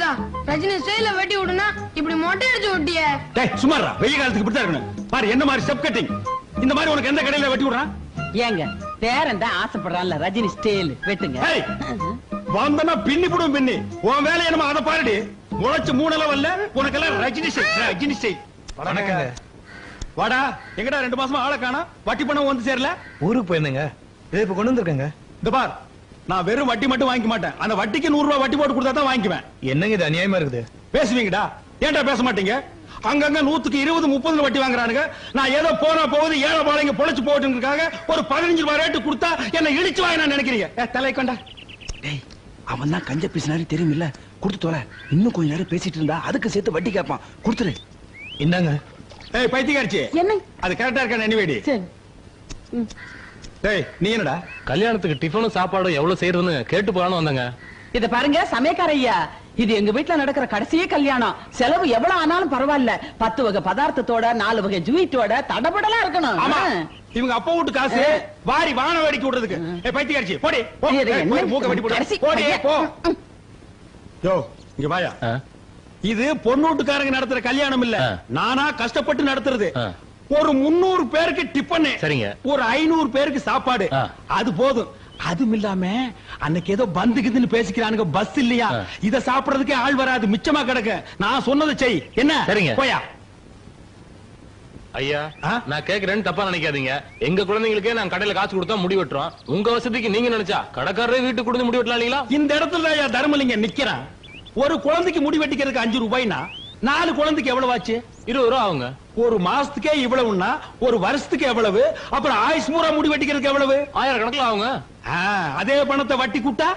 தாத்தா ரஜினி ஸ்டைல வெட்டி விடுனா இப்படி மொட்டை அடிச்சு விட்டிய. டேய் சும்மாடா, வெயில் காலத்துக்கு இப்படி தான் இருக்கணும். பாரு என்ன மாதிரி ஸ்டெப் கட்டிங். இந்த மாதிரி உனக்கு எந்த கடையில வெட்டி விடுறான்? ஏங்க பேரன் தான் ஆசைப்படுறான்ல ரஜினி ஸ்டைல் வெட்டுங்க. வந்தனா பின்னி போடும் பின்னி. உன் வேலை என்னமா அதை பாருடி. முளைச்சு 3 லெவல்ல உனக்கெல்லாம் ரஜினி ஸ்டைல் ரஜினி ஸ்டைல். வணக்கங்க. வாடா, எங்கடா 2 மாசமா ஆளை காணா? வட்டி பணம் வந்து சேரல. ஊருக்கு போயிருந்தேங்க. இதை இப்ப கொண்டு வந்திருக்கேங்க. இந்த பார், நான் வெறும் வட்டி மட்டும் வாங்கிக்க மாட்டேன். அந்த வட்டிக்கு 100 ரூபாய் வட்டி போட்டு கொடுத்தா தான் வாங்கிக்குவேன். என்னங்க இது அநியாயமா இருக்குது? பேசுவீங்கடா, ஏன்டா பேச மாட்டீங்க? அங்கங்க 100க்கு 20, 30 வட்டி வாங்குறானுங்க. நான் ஏதோ போனா போகுது ஏழை பாளைங்க பொழைச்சு போட்டுருக்காங்க. ஒரு 15 ரூபாய் ரேட்டு கொடுத்தா என்ன இடிச்சு வாங்க நினைக்கிறீங்க? தலை கொண்டா. டேய், அவன் தான் கஞ்ச பேசினாரு தெரியும் இல்ல? கொடுத்து தோல. இன்னும் கொஞ்ச நேரம் பேசிட்டு இருந்தா அதுக்கு சேர்த்து வட்டி கேட்பான். கொடுத்துரு. என்னங்க? ஏய் பைத்தியக்காரச்சி, என்ன அது கரெக்டா இருக்கா? எனிவேடி. டேய் நீ என்னடா? கல்யாணத்துக்கு டிஃபனும் சாப்பாடும் எவ்வளவு செய்யறதுன்னு கேட்டு போறான்னு வந்தங்க. இத பாருங்க சமயக்கார ஐயா, இது எங்க வீட்டுல நடக்கிற கடைசியே கல்யாணம். செலவு எவ்வளவு ஆனாலும் பரவாயில்ல. 10 வகை பதார்த்தத்தோட 4 வகை ஜூயிட்டோட தடபடலாம் இருக்கணும். ஆமா, இவங்க அப்பா வீட்டு காசு வாரி வான வேடிக்கை விடுறதுக்கு. ஏய் பைத்தியக்காரச்சி போடி. மூக்க வெட்டி போடு. போடி போ. யோ இங்க வாயா. இது பொண்ணு வீட்டுக்காரங்க நடத்துற கல்யாணம் இல்ல, நானா கஷ்டப்பட்டு நடத்துறது. ஒரு 300 பேருக்கு டிஃபன், சரிங்க, ஒரு 500 பேருக்கு சாப்பாடு, அது போதும். அதுவும் இல்லாம அன்னைக்கு ஏதோ பந்துக்குதுன்னு பேசிக்கிறானுங்க, பஸ் இல்லையா, இத சாப்பிடறதுக்கே ஆள் வராது, மிச்சமா கிடக்கு. நான் சொன்னதை செய். என்ன? சரிங்க போயா. ஐயா நான் கேக்குறேன்னு தப்பா நினைக்காதீங்க. எங்க குழந்தைங்களுக்கே நான் கடையில காசு கொடுத்தா முடி வெட்டுறோம். உங்க வசதிக்கு நீங்க நினைச்சா கடைக்காரரே வீட்டுக்கு கொடுத்து முடி வெட்டலாம் இல்லீங்களா? இந்த இடத்துல ஐயா தர்மலிங்கம் நிக்கிறான். ஒரு குழந்தைக்கு முடி வெட்டிக்கிறதுக்கு 5 ரூபாய்னா 4 குழந்தைக்கு எவ்வளவு ஆச்சு? 20 ரூபா ஆகுங்க. ஒரு மாசத்துக்கே இவ்வளவுன்னா ஒரு வருஷத்துக்கு எவ்வளவு? அப்புறம் ஆயுஷ் பூரா முடி வெட்டிக்கிறதுக்கு எவ்வளவு? 1000 கணக்குல ஆகுங்க. அதே பணத்தை வட்டி கூட்டா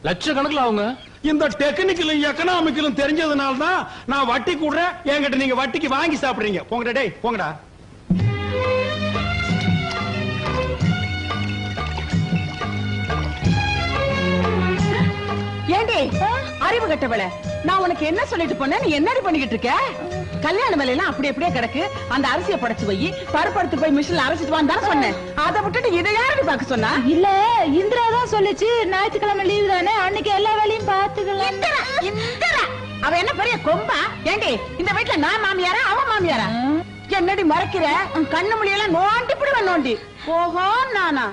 லட்சக்கணக்குல ஆகுங்க. இந்த டெக்னிக்கலும் எக்கனாமிக்கலும் தெரிஞ்சதுனால தான் நான் வட்டி கூடுறேன். என்கிட்ட நீங்க வட்டிக்கு வாங்கி சாப்பிடுறீங்க. போங்கடா டேய் போங்கடா. ஏண்டி அறிவு கட்டவள, நான் உனக்கு என்ன சொல்லிட்டு போனேன், நீ என்னடி பண்ணிக்கிட்டு இருக்க? கல்யாண வேலையெல்லாம் அப்படி அப்படியே கிடக்கு. அந்த அரிசியை படைச்சு போய் பருப்படுத்து போய் மிஷின்ல அரைச்சிட்டு வான்னு சொன்னேன். அதை விட்டுட்டு இதை யாரடி பாக்க சொன்னா? இல்ல இந்திரா தான் சொல்லுச்சு, ஞாயிற்றுக்கிழமை லீவு தானே, அன்னைக்கு எல்லா வேலையும் பாத்துக்கலாம். அவ என்ன பெரிய கொம்பா? ஏண்டி இந்த வீட்டுல நான் மாமியாரா அவன் மாமியாரா? என்னடி மறைக்கிற? கண்ணு மொழியெல்லாம் நோண்டி பிடிவன் நோண்டி. ஓஹோ நானா?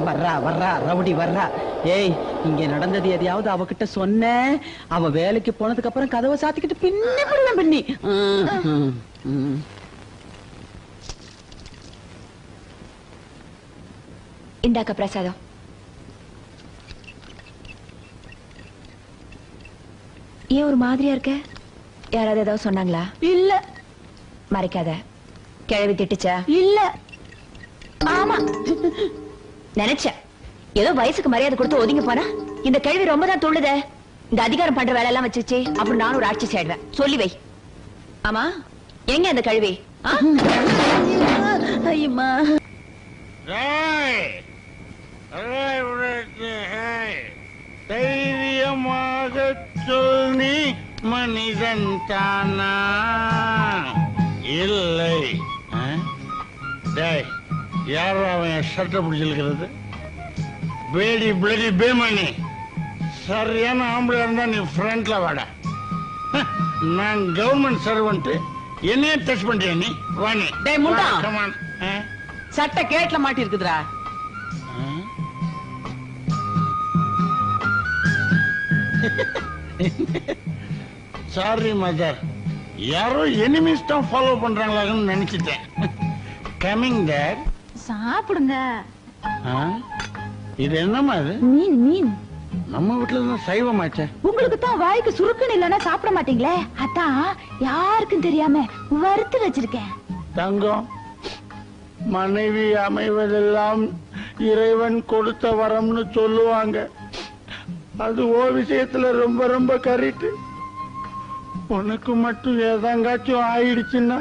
வர்றா வர்றா ரவுடி வர்றா. ஏய் இங்க நடந்தது எதையாவது அவகிட்ட சொன்ன, அவ வேலைக்கு போனதுக்கு அப்புறம் கதவை சாத்திக்கிட்டு பின்னி பிடிவேன் பின்னி. இந்தாக்க பிரசாதம். ஏன் ஒரு மாதிரியா இருக்க? யாராவது ஏதாவது சொன்னாங்களா? இல்ல. மறைக்காத. கிழவி திட்டுச்சா? இல்ல. ஆமா நினைச்சேன். ஏதோ வயசுக்கு மரியாதை கொடுத்து ஒதுங்கி போனா இந்த கேள்வி ரொம்ப தான் துள்ளுதே. இந்த அதிகாரம் பண்ற வேலை எல்லாம் வச்சிருச்சு, அப்புறம் நானும் ஒரு ஆட்சி செய்வேன். சொல்லி வை. ஆமா எங்க அந்த கழுவி? ஐயம்மா தைரியமாக சொல், நீ மனிதன் தானா இல்லை? யாரோ அவன் சட்டை பிடிச்சிருக்கிறது? பேடி பிளடி பேமணி, சரியான ஆம்பளை இருந்தா நீ ஃப்ரண்ட்ல வாட. நான் கவர்மெண்ட் சர்வெண்ட், என்னையே டச் பண்றியா நீ? வாணி சட்டை கேட்ல மாட்டி இருக்குதுடா. சாரி மதர், யாரோ எனிமீஸ் தான் ஃபாலோ பண்றாங்களான்னு நினைச்சிட்டேன். Coming there. சாப்பிடுங்க. இது என்னமா இது? மீன் மீன். நம்ம வீட்டுல தான் சைவமாச்சே. உங்களுக்கு தான் வாய்க்கு சுருக்குன்னு இல்லைன்னா சாப்பிட மாட்டீங்களே, அதான் யாருக்கும் தெரியாம வறுத்து வச்சிருக்கேன். தங்கம், மனைவி அமைவதெல்லாம் இறைவன் கொடுத்த வரம்னு சொல்லுவாங்க. அது ஓ விஷயத்துல ரொம்ப ரொம்ப கரெக்ட். உனக்கு மட்டும் ஏதாங்காச்சும் ஆயிடுச்சுன்னா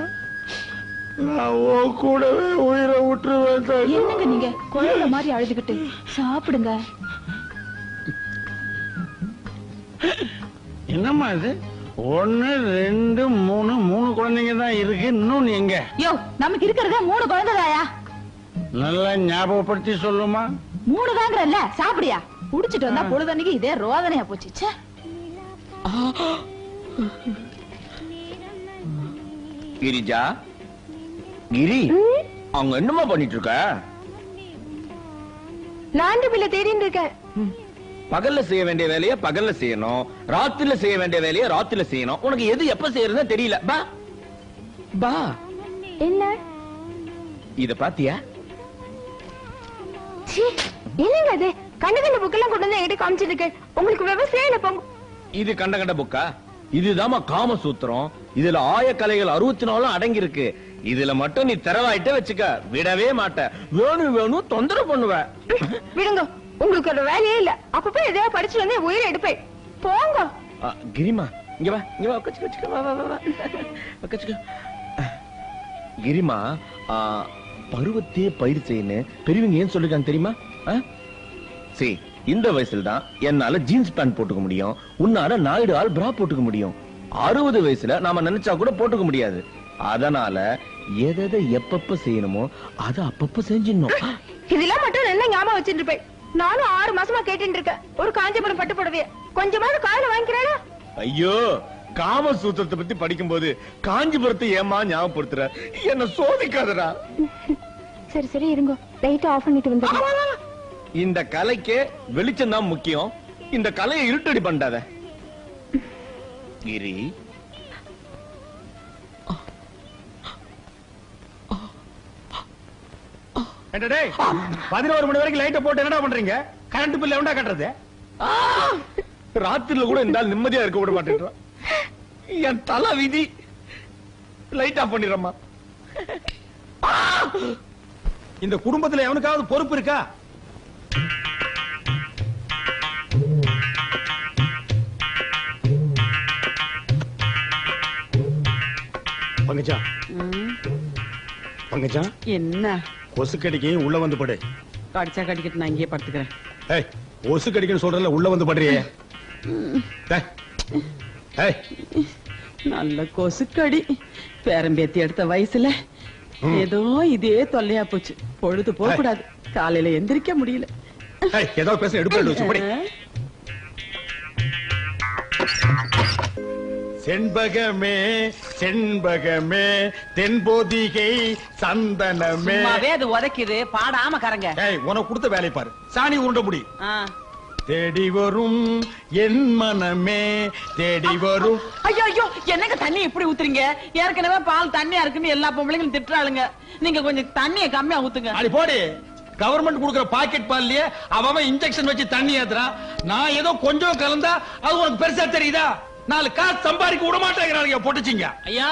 நான் ஓ கூடவே உயிரை விட்டுருவேன். என்னங்க நீங்க குழந்தை மாதிரி அழுதுகிட்டு? சாப்பிடுங்க. என்னம்மா இது? 1 2 3 3 குழந்தைங்க தான் இருக்கு. இன்னும் எங்க? யோ நமக்கு இருக்கிறதே 3 குழந்தைதாயா? நல்லா ஞாபகப்படுத்தி சொல்லுமா. 3 தாங்கறல்ல, சாப்பிடியா? குடிச்சிட்டு வந்தா பொழுதன்னைக்கு இதே ரோதனையா போச்சு. ச்சே. கிரிஜா, கிரி, அவங்க என்னமா பண்ணிட்டு இருக்க? நான் பிள்ளை தேடிட்டு இருக்கேன். பகல்ல செய்ய வேண்டிய வேலையை பகல்ல செய்யணும், ராத்திரில செய்ய வேண்டிய வேலையை ராத்திரில செய்யணும். உனக்கு எது எப்ப செய்யறதுன்னு தெரியல. பா பா. என்ன இத பாத்தியா? என்னங்க அது? கண்ட கண்ட புக்கெல்லாம் கொண்டு வந்து என்கிட்ட காமிச்சிருக்கு. உங்களுக்கு விவசாயம் இல்ல போங்க. இது கண்ட கண்ட புக்கா? இதுதாமா காம சூத்திரம். இதுல ஆயக்கலைகள் 64 அடங்கி இருக்கு. இதுல மட்டும் நீ திறவாயிட்ட வச்சுக்க, விடவே மாட்ட. வேணும் வேணும் தொந்தரவு பண்ணுவ. விடுங்க, உங்களுக்கு ஒரு வேலையே இல்ல. அப்பப்ப எதையாவது படிச்சு வந்து உயிரை எடுப்பேன். போங்க. கிரிமா, இங்க வா, இங்க வா, உட்காச்சுக்க, வா வா வா, உட்காச்சுக்க. கிரிமா, பருவத்தையே பயிர் செய்யணும் பெரியவங்க ஏன் சொல்லிருக்காங்க தெரியுமா? சரி, இந்த வயசுல தான் என்னால ஜீன்ஸ் பேண்ட் போட்டுக்க முடியும், உன்னால நாயுடு ஆள் பிரா போட்டுக்க முடியும். 60 வயசுல நாம நினைச்சா கூட போட்டுக்க முடியாது. அதனால எதை எப்பப்ப செய்யணுமோ அத அப்பப்ப செஞ்சிடணும். இதெல்லாம் மட்டும் என்ன ஞாபகம் வச்சுட்டு இருப்பேன். நானும் 6 மாசமா கேட்டு இருக்கேன். ஒரு காஞ்சிபுரம் பட்டு புடவைய கொஞ்சமாவது காலையில வாங்கிக்கிறானா? ஐயோ, காம சூத்திரத்தை பத்தி படிக்கும் போது காஞ்சிபுரத்தை ஏமா ஞாபகப்படுத்துற? என்ன சோதிக்காதடா. சரி சரி இருங்க, லைட் ஆஃப் பண்ணிட்டு வந்து. இந்த கலைக்கு வெளிச்சம் தான் முக்கியம். இந்த கலையை இருட்டடி பண்ணாத கிரி. என்னடே 11 மணி வரைக்கும் லைட்ட போட்டு என்னடா பண்றீங்க? கரண்ட் பில் எவன்டா கட்டுறது? ராத்திரில கூட இந்த நிம்மதியா இருக்க விட மாட்டேன்றான். என் தலை விதி. லைட் ஆஃப் பண்ணிடுறமா. இந்த குடும்பத்துல எவனுக்காவது பொறுப்பு இருக்கா? பங்கஜா, பங்கஜா, என்ன கொசு கடிக்கு உள்ள வந்து படு. கடிச்சா கடிக்கிட்டு நான் இங்கே படுத்துக்கிறேன். ஏய், கொசு கடிக்குன்னு சொல்றல, உள்ள வந்து படுறியே. ஏய், நல்ல கொசுக்கடி. பேரம்பேத்தி எடுத்த வயசுல ஏதோ இதே தொல்லையா போச்சு. பொழுது போக கூடாது, காலையில எந்திரிக்க முடியல. ஏய், ஏதோ பேச எடுப்பு வச்சு படி. செண்பகமே செண்பகமே தென்போதிகை சந்தனமே. சும்மாவே அது உதைக்குது, பாடாம கரங்க. ஏய், உனக்கு கொடுத்த வேலை பாரு. சாணி உருண்ட முடி. தேடி வரும் என் மனமே தேடி வரும். ஐயோ ஐயோ, என்னங்க தண்ணி இப்படி ஊத்துறீங்க? ஏற்கனவே பால் தண்ணியா இருக்குன்னு எல்லா பொம்பளைங்களும் திட்டுறாளுங்க. நீங்க கொஞ்சம் தண்ணியை கம்மியா ஊத்துங்க. அடி போடி. கவர்மெண்ட் கொடுக்கிற பாக்கெட் பால்லயே அவன் இன்ஜெக்ஷன் வச்சு தண்ணி ஏத்துறான். நான் ஏதோ கொஞ்சம் கலந்தா அது உனக்கு பெருசா தெரியுதா? 4 காசு சம்பாதிக்க விட மாட்டேங்கிறாங்க போட்டுச்சிங்க. ஐயா,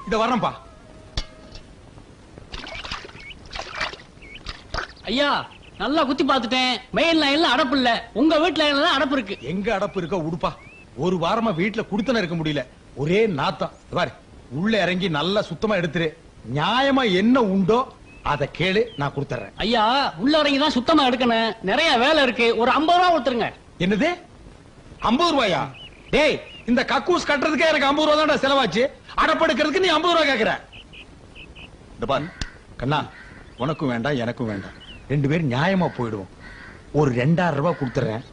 இத வரேன்பா. ஐயா, நல்லா குத்தி பாத்துட்டேன். மெயின் லைன்ல அடப்பு இல்ல, உங்க வீட்டு லைன்ல அடப்பு இருக்கு. எங்க அடப்பு இருக்க உடுப்பா. ஒரு வாரமா வீட்டுல குடுத்தன இருக்க முடியல, ஒரே நாத்தம். பாரு, உள்ள இறங்கி நல்லா சுத்தமா எடுத்துரு. நியாயமா என்ன உண்டோ அத கேளு, நான் கொடுத்துறேன். ஐயா, உள்ள இறங்கி தான் சுத்தமா எடுக்கணும், நிறைய வேலை இருக்கு. ஒரு 50 ரூபா கொடுத்துருங்க. என்னது 50 ரூபாயா? டேய், இந்த கக்கூஸ் கட்டுறதுக்கே எனக்கு 50 ரூபா தான் செலவாச்சு. அடப்படுக்கிறதுக்கு நீ 50 ரூபா கேக்குற? இந்த பாரு கண்ணா, உனக்கும் வேண்டாம் எனக்கும் வேண்டாம், 2 பேரும் நியாயமா போயிடுவோம். ஒரு 2000 ரூபாய் கொடுத்துறேன்,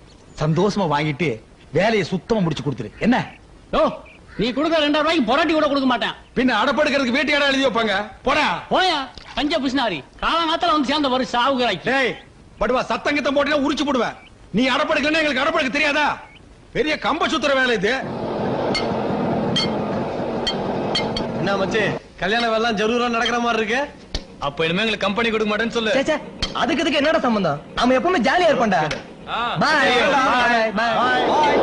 சந்தோஷமா வாங்கிட்டு வேலையை சுத்தமா முடிச்சு கொடுத்துரு. என்ன? ஓ, நீ கொடுக்க 2000 ரூபாய்க்கு பொராட்டி கூட கொடுக்க மாட்டேன். பின்ன அடப்படுக்கிறதுக்கு வேட்டி இடம் எழுதி வைப்பாங்க. போடா போயா பஞ்ச பிசினாரி. காலங்காத்தால வந்து சேர்ந்த வரும் சாவுகிறாய். டேய் படுவா, சத்தங்கத்தம் போட்டீங்கன்னா உரிச்சு போடுவேன். நீ அடப்படுக்கலன்னா எங்களுக்கு அடப்படுக்க தெரியாதா? பெரிய கம்ப சுத்துற வேலை இது. என்ன மச்சி, கல்யாண வேலை ஜரூரா நடக்கிற மாதிரி இருக்கு. அப்ப இனிமே எங்களுக்கு கம்பெனி கொடுக்க மாட்டேன்னு சொல்லு. அதுக்கு என்னடா சம்பந்தம்? நாம எப்பவுமே ஜாலியா இருப்போம்டா. பாய் பாய் பாய்.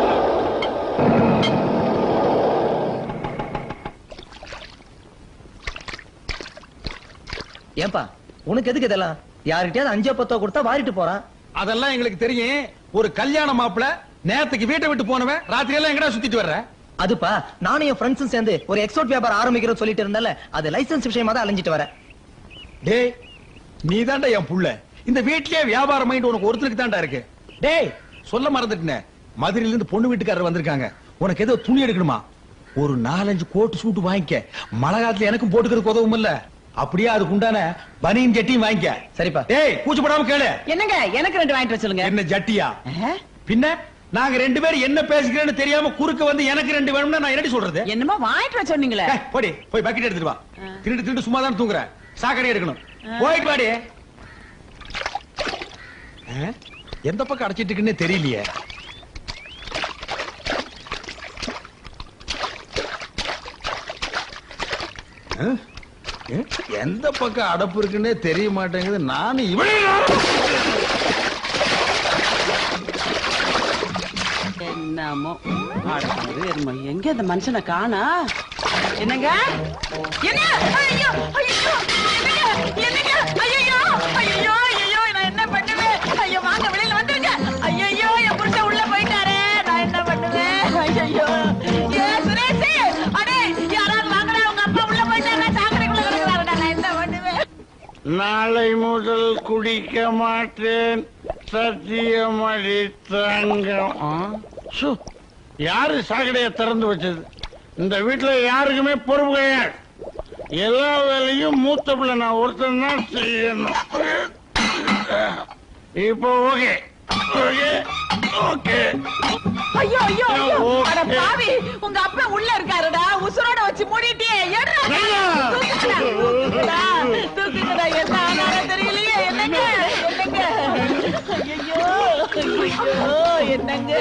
ஏன்பா, உனக்கு எதுக்கு இதெல்லாம்? யார்கிட்டயாவது 5-10 கொடுத்தா வாரிட்டு போறான். அதெல்லாம் எங்களுக்கு தெரியும். ஒரு கல்யாண மாப்பிள நேத்துக்கு வீட்டை விட்டு போனவன் ராத்திரி எல்லாம் எங்கடா சுத்திட்டு வர்ற? அதுப்பா, நானும் என் ஃப்ரெண்ட்ஸும் சேர்ந்து ஒரு எக்ஸ்போர்ட் வியாபாரம் ஆரம்பிக்கிறோம் சொல்லிட்டு இருந்தால, அது லைசன்ஸ் விஷயமா தான் அலைஞ்சிட்டு வரேன். டேய், நீ தாண்டா என் புள்ள. இந்த வீட்லயே வியாபாரம் மைண்ட் உனக்கு ஒருத்தருக்கு தாண்டா இருக்கு. டேய், சொல்ல மறந்துட்டேன், மதுரையில இருந்து பொண்ணு வீட்டுக்காரர் வந்திருக்காங்க. உனக்கு ஏதோ துணி எடுக்கணுமா? ஒரு 4-5 கோட் சூட் வாங்கிக்க. மழை காலத்துல எனக்கும் போட்டுக்கிறதுக்கு உதவும் இல்ல. அப்படியே அதுக்கு உண்டான பனியன் ஜட்டியும் வாங்கிக்க. சரிப்பா. ஏய் கூச்சப்படாம கேளு. என்னங்க எனக்கு 2 வாங்கிட்டு வர சொல்லுங்க. என்ன ஜட்டியா? பின்ன நாங்க 2 பேரும் என்ன பேசிக்கிறேன்னு தெரியாம குறுக்க வந்து எனக்கு 2 வேணும்னா நான் என்னடி சொல்றது? என்னமா வாங்கிட்டு வர சொன்னீங்களே. போடி போய் பக்கெட் எடுத்துட்டு வா. திருட்டு சும்மா தான் தூங்குற. சாக்கடை எடுக்கணும். போயிட்டு வாடி. எந்த பக்கம் அடைச்சிட்டு இருக்குன்னு தெரியலையே. எந்த பக்கம் அடப்பு இருக்குன்னே தெரிய மாட்டேங்குது. நானும் என்னமோ எங்க இந்த மனுஷனை காணா? என்னங்க என்ன? ஐயோ ஐயோ என்னங்க ஐயோ ஐயோ ஐயோ நான் என்ன பண்ணுவேன்? ஐயோ வாங்க வெளியில வந்துருங்க. ஐயோ என் புருஷன் உள்ள போயிட்டாரே, நான் என்ன பண்ணுவேன்? ஐயோ ஏ சுரேஷ், அடே யாராவது வாங்கடா, உங்க அப்பா உள்ள போயிட்டாரா, சாக்கடைக்குள்ள கிடக்குறாருடா, நான் என்ன பண்ணுவேன்? நாளை முதல் குடிக்க மாட்டேன், சத்தியம் அளித்தங்கம். யாரு சாக்கடைய திறந்து வச்சது? இந்த வீட்டுல யாருக்குமே பொறுப்பு கிடையாது. எல்லா வேலையும் மூத்த பிள்ளை நான் ஒருத்தன் தான் செய்யணும். இப்போ ஓகே ஓகே ஓகே. ஐயோ ஐயோ அட பாவி, உங்க அப்பா உள்ள இருக்காருடா, உசுரோட வச்சு மூடிட்டே. தூக்குங்கடா, என்ன ஆனாலும் தெரியலையே. என்னங்க என்னங்க? ஐயோ ஐயோ என்னங்க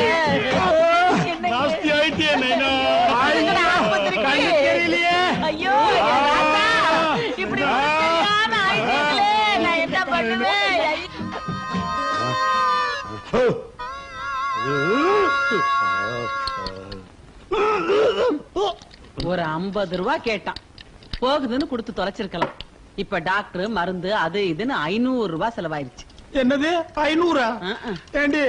நாஸ்தி ஆயிட்டே நைனா. தெரியலையே. ஐயோ இப்படி ஆயிட்டீங்களே, நான் என்ன பண்ணுவேன்? ஒரு 50 ரூபாய் கேட்டான், போகுதுன்னு கொடுத்து தொலைச்சிருக்கலாம். இப்ப டாக்டர் மருந்து அது இதுன்னு 500 ரூபாய் செலவாயிருச்சு. என்னது 500? ஏண்டி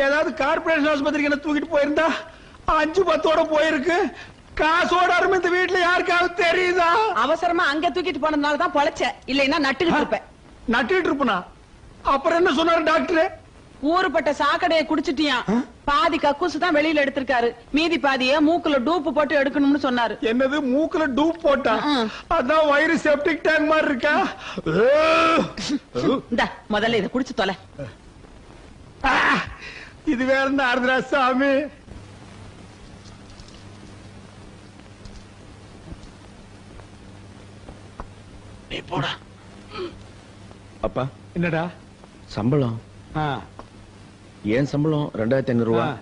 ஏதாவது கார்பரேஷன் ஆஸ்பத்திரிக்கு என்ன தூக்கிட்டு போயிருந்தா 5-10ஓட போயிருக்கு. காசோட அருமை இந்த வீட்டுல யாருக்காவது தெரியுதா? அவசரமா அங்க தூக்கிட்டு போனதுனால தான் பொழைச்ச, இல்லைன்னா நட்டுக்கிட்டு இருப்பேன். நட்டுக்கிட்டு இருப்பனா? அப்புறம் என்ன சொன்னாரு டாக்டர்? ஊருப்பட்ட சாக்கடையை குடிச்சிட்டியான், பாதி கக்கூசு தான் வெளியில எடுத்திருக்காரு, மீதி பாதிய மூக்குல டூப்பு போட்டு எடுக்கணும்னு சொன்னாரு. என்னது மூக்குல டூப் போட்டா? அதான் வயிறு செப்டிக் டேங்க் மாதிரி இருக்கா? இந்த முதல்ல இதை குடிச்சு தொலை. இது வேற என்ன ஆறுதுரா சாமி? நீ போடா. அப்பா என்னடா சம்பளம்? என் சம்பளம் 2500 ரூபாய்,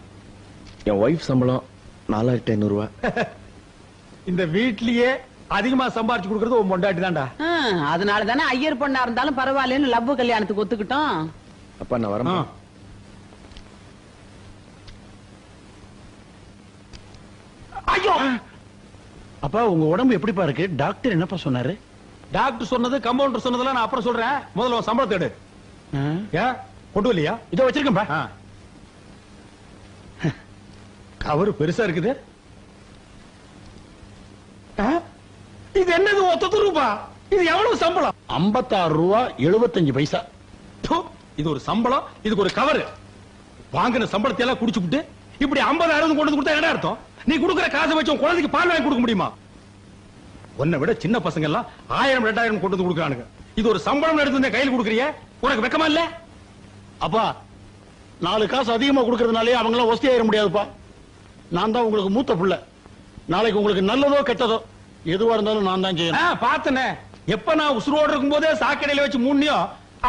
என் ஒய்ஃப் சம்பளம் 4500 ரூபாய். இந்த வீட்லயே அதிகமா சம்பாரிச்சு கொடுக்கறது உன் பொண்டாட்டி தான்டா. அதனால தானே ஐயர் பொண்ணா இருந்தாலும் பரவாயில்லன்னு லவ் கல்யாணத்துக்கு ஒத்துக்கிட்டோம். அப்பா நான் வரேன். ஐயோ அப்பா, உங்க உடம்பு எப்படிப்பா இருக்கு? டாக்டர் என்னப்பா சொன்னாரு? டாக்டர் சொன்னது கம்பவுண்டர் சொன்னதெல்லாம் நான் அப்புறம் சொல்றேன். முதல்ல உன் சம்பளத்தை எடு. ஏன் கொண்டு வரலையா? இதோ வச்சிருக்கேன்பா. கவரு பெருசா இருக்குது. இது என்னது? 1 ரூபா. இது எவ்வளவு சம்பளம்? 56 ரூபா 75 பைசா. இது ஒரு சம்பளம், இதுக்கு ஒரு கவரு. வாங்கின சம்பளத்தை எல்லாம் குடிச்சுட்டு இப்படி 50-60 கொண்டு கொடுத்தா என்ன அர்த்தம்? நீ கொடுக்கிற காசை வச்சு உன் குழந்தைக்கு பால் வாங்கி கொடுக்க முடியுமா? உன்னை விட சின்ன பசங்க எல்லாம் 1000-2000 கொண்டு வந்து கொடுக்குறானுங்க. இது ஒரு சம்பளம் எடுத்து கையில் கொடுக்குறிய, உனக்கு வெக்கமா இல்ல? அப்பா 4 காசு அதிகமா கொடுக்கறதுனாலே அவங்க எல்லாம் ஒஸ்தி ஆயிட முடியாதுப்பா. நான் தான் உங்களுக்கு மூத்த பிள்ளை. நாளைக்கு உங்களுக்கு நல்லதோ கெட்டதோ எதுவா இருந்தாலும் நான் தான் செய்யணும். பாத்தனே, எப்ப நான் உசுரோடு இருக்கும் போதே சாக்கடையில வச்சு மூணியோ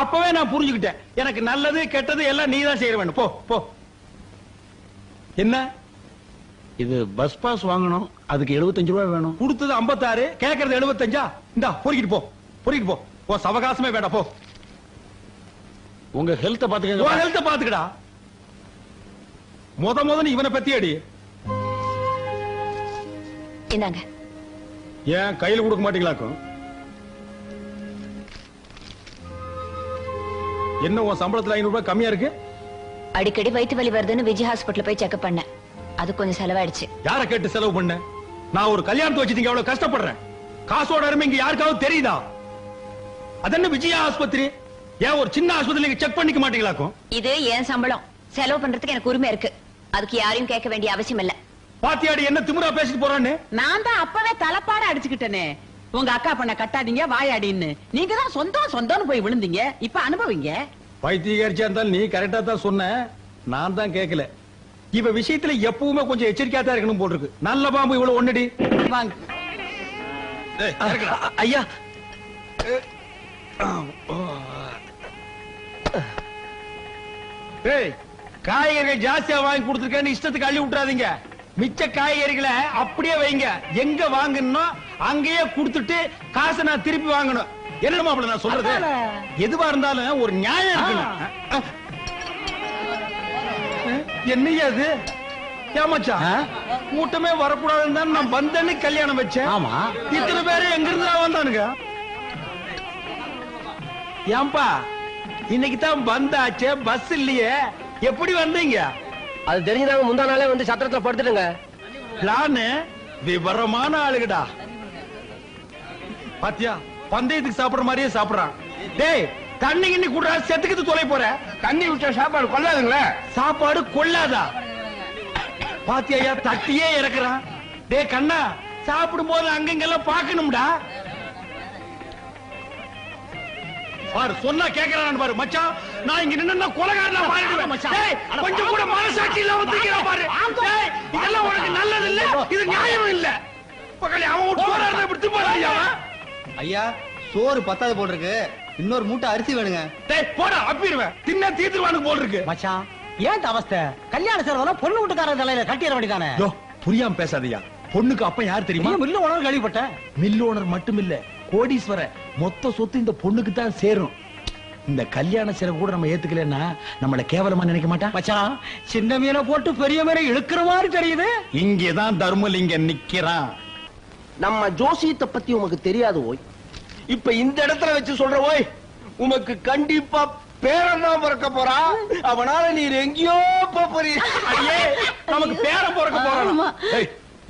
அப்பவே நான் புரிஞ்சுக்கிட்டேன். எனக்கு நல்லது கெட்டது எல்லாம் நீ தான் செய்ய வேண்டும். போ போ. என்ன இது பஸ் பாஸ் வாங்கணும், அதுக்கு 75 ரூபாய் வேணும். கொடுத்தது 56, கேட்கறது 75. இந்தா பொறுக்கிட்டு போ, பொறுக்கிட்டு போ. ஓ சவகாசமே வேண்டாம், போ. உங்க ஹெல்த்த பாத்துக்கங்க. உன் ஹெல்த்த பாத்துக்கடா. முத இவனை பத்தி அடி. இந்தாங்க. ஏன் கையில கொடுக்க மாட்டீங்களாக்கும்? என்ன உன் சம்பளத்துல 500 ரூபாய் கம்மியா இருக்கு? அடிக்கடி வயிற்று வலி வருதுன்னு விஜய் ஹாஸ்பிட்டல் போய் செக்அப் பண்ணேன். அது கொஞ்சம் செலவாயிடுச்சு. யார கேட்டு செலவு பண்ண? நான் ஒரு கல்யாணத்தை வச்சுட்டீங்க, எவ்வளவு கஷ்டப்படுறேன். காசோட அருமை இங்க யாருக்காவது தெரியுதா? அதென்ன விஜயா ஆஸ்பத்திரி? ஏன் ஒரு சின்ன ஆஸ்பத்திரி நீங்க செக் பண்ணிக்க மாட்டீங்களாக்கும்? இது என் சம்பளம், செலவு பண்றதுக்கு எனக்கு உரிமை இருக்கு. அதுக்கு யாரையும் கேட்க வேண்டிய அவசியம் இல்ல. பாத்தியாடி என்ன திமிரா பேசிட்டு போறான்னு? நான் தான் அப்பவே தலைப்பாட அடிச்சுக்கிட்டேனே. உங்க அக்கா பண்ண கட்டாதீங்க வாயாடின்னு நீங்க தான் சொந்தம்னு போய் விழுந்தீங்க. இப்ப அனுபவிங்க. பைத்தியக்காரிச்சா இருந்தாலும் நீ கரெக்டா தான் சொன்ன, நான் தான் கேட்கல. இவ விஷயத்துல எப்பவுமே கொஞ்சம் எச்சரிக்கையா தான் இருக்கணும் போல் இருக்கு. நல்ல பாம்பு இவ்வளவு ஒண்ணுடி. வாங்க ஐயா. காய்கறிகள் ஜாஸ்தியா வாங்கி கொடுத்துருக்கேன்னு இஷ்டத்துக்கு அள்ளி விட்டுறாதீங்க. மிச்ச காய்கறிகளை அப்படியே வைங்க. எங்க வாங்கணும் அங்கேயே கொடுத்துட்டு காசை நான் திருப்பி வாங்கணும். என்னமா அப்படி நான் சொல்றது? எதுவா இருந்தாலும் ஒரு நியாயம் இருக்கணும். என்னையா அது? ஏமாச்சா கூட்டமே வரக்கூடாதுன்னு தான் நான் வந்தேன்னு கல்யாணம் வச்சேன். ஆமா, இத்தனை பேரு எங்க இருந்து வந்தானுங்க? ஏன்பா இன்னைக்கு தான் வந்தாச்சே, பஸ் இல்லையே, எப்படி வந்தீங்க? அது தெரிஞ்சுதாங்க முந்தா நாளே வந்து சத்திரத்துல படுத்துடுங்க. பிளானு விவரமான ஆளுகடா. பாத்தியா பந்தயத்துக்கு சாப்பிடுற மாதிரியே சாப்பிடுறான். டேய் தண்ணி கிண்ணி குடுறா, செத்துக்கிட்டு தொலை போற. தண்ணி விட்ட சாப்பாடு கொள்ளாதுங்களே. சாப்பாடு கொள்ளாதா? பாத்தியா தட்டியே இறக்குறான். டேய் கண்ணா, சாப்பிடும் போது அங்கங்கெல்லாம் பாக்கணும்டா. பாரு சொன்னா கேக்குறான் பாரு. மச்சான் நான் இங்க நின்னா கொலைகாரனா மாறிடுவேன் மச்சான். டேய் கொஞ்சம் கூட மனசாட்சி இல்லாம தூக்கிற பாரு. டேய் இதெல்லாம் உனக்கு நல்லது இல்ல, இது நியாயம் இல்ல. பக்கத்துல அவன் ஒரு சோறா இருந்தா இப்படி போறாயா? ஐயா சோறு பத்தாது போல் இருக்கு, இன்னொரு மூட்டை அரிசி வேணுங்க. டேய் போடா அப்பிடுவேன், தின்ன தீத்துருவானு போல் இருக்கு. மச்சான் ஏன் அவஸ்தை? கல்யாண செலவெல்லாம் பொண்ணு வீட்டுக்காரர் தலையில கட்டிட வேண்டியதானே? யோ புரியாம பேசாதயா. பொண்ணுக்கு அப்ப யார் தெரியுமா? மில்லு ஓனர் கேள்விப்பட்டேன். மில் ஓனர் மட்டும் இல்ல, கோடீஸ்வர. மொத்த சொத்து இந்த பொண்ணுக்கு தான் சேரும். இந்த கல்யாண செலவு கூட நம்ம ஏத்துக்கலன்னா நம்மள கேவலமா நினைக்க மாட்டான். மச்சான் சின்ன மீனை போட்டு பெரிய மீனை இழுக்கிற மாதிரி தெரியுது. இங்கதான் தர்மலிங்கம் நிக்கிறான். நம்ம ஜோசியத்தை பத்தி உமக்கு தெரியாது ஓய். இப்ப இந்த இடத்துல வச்சு சொல்ற ஓய், உமக்கு கண்டிப்பா பேரன் தான் பிறக்க போறா. அவனால நீர் எங்கேயோ போறீ. ஐயே நமக்கு பேரன் பிறக்க போறான்.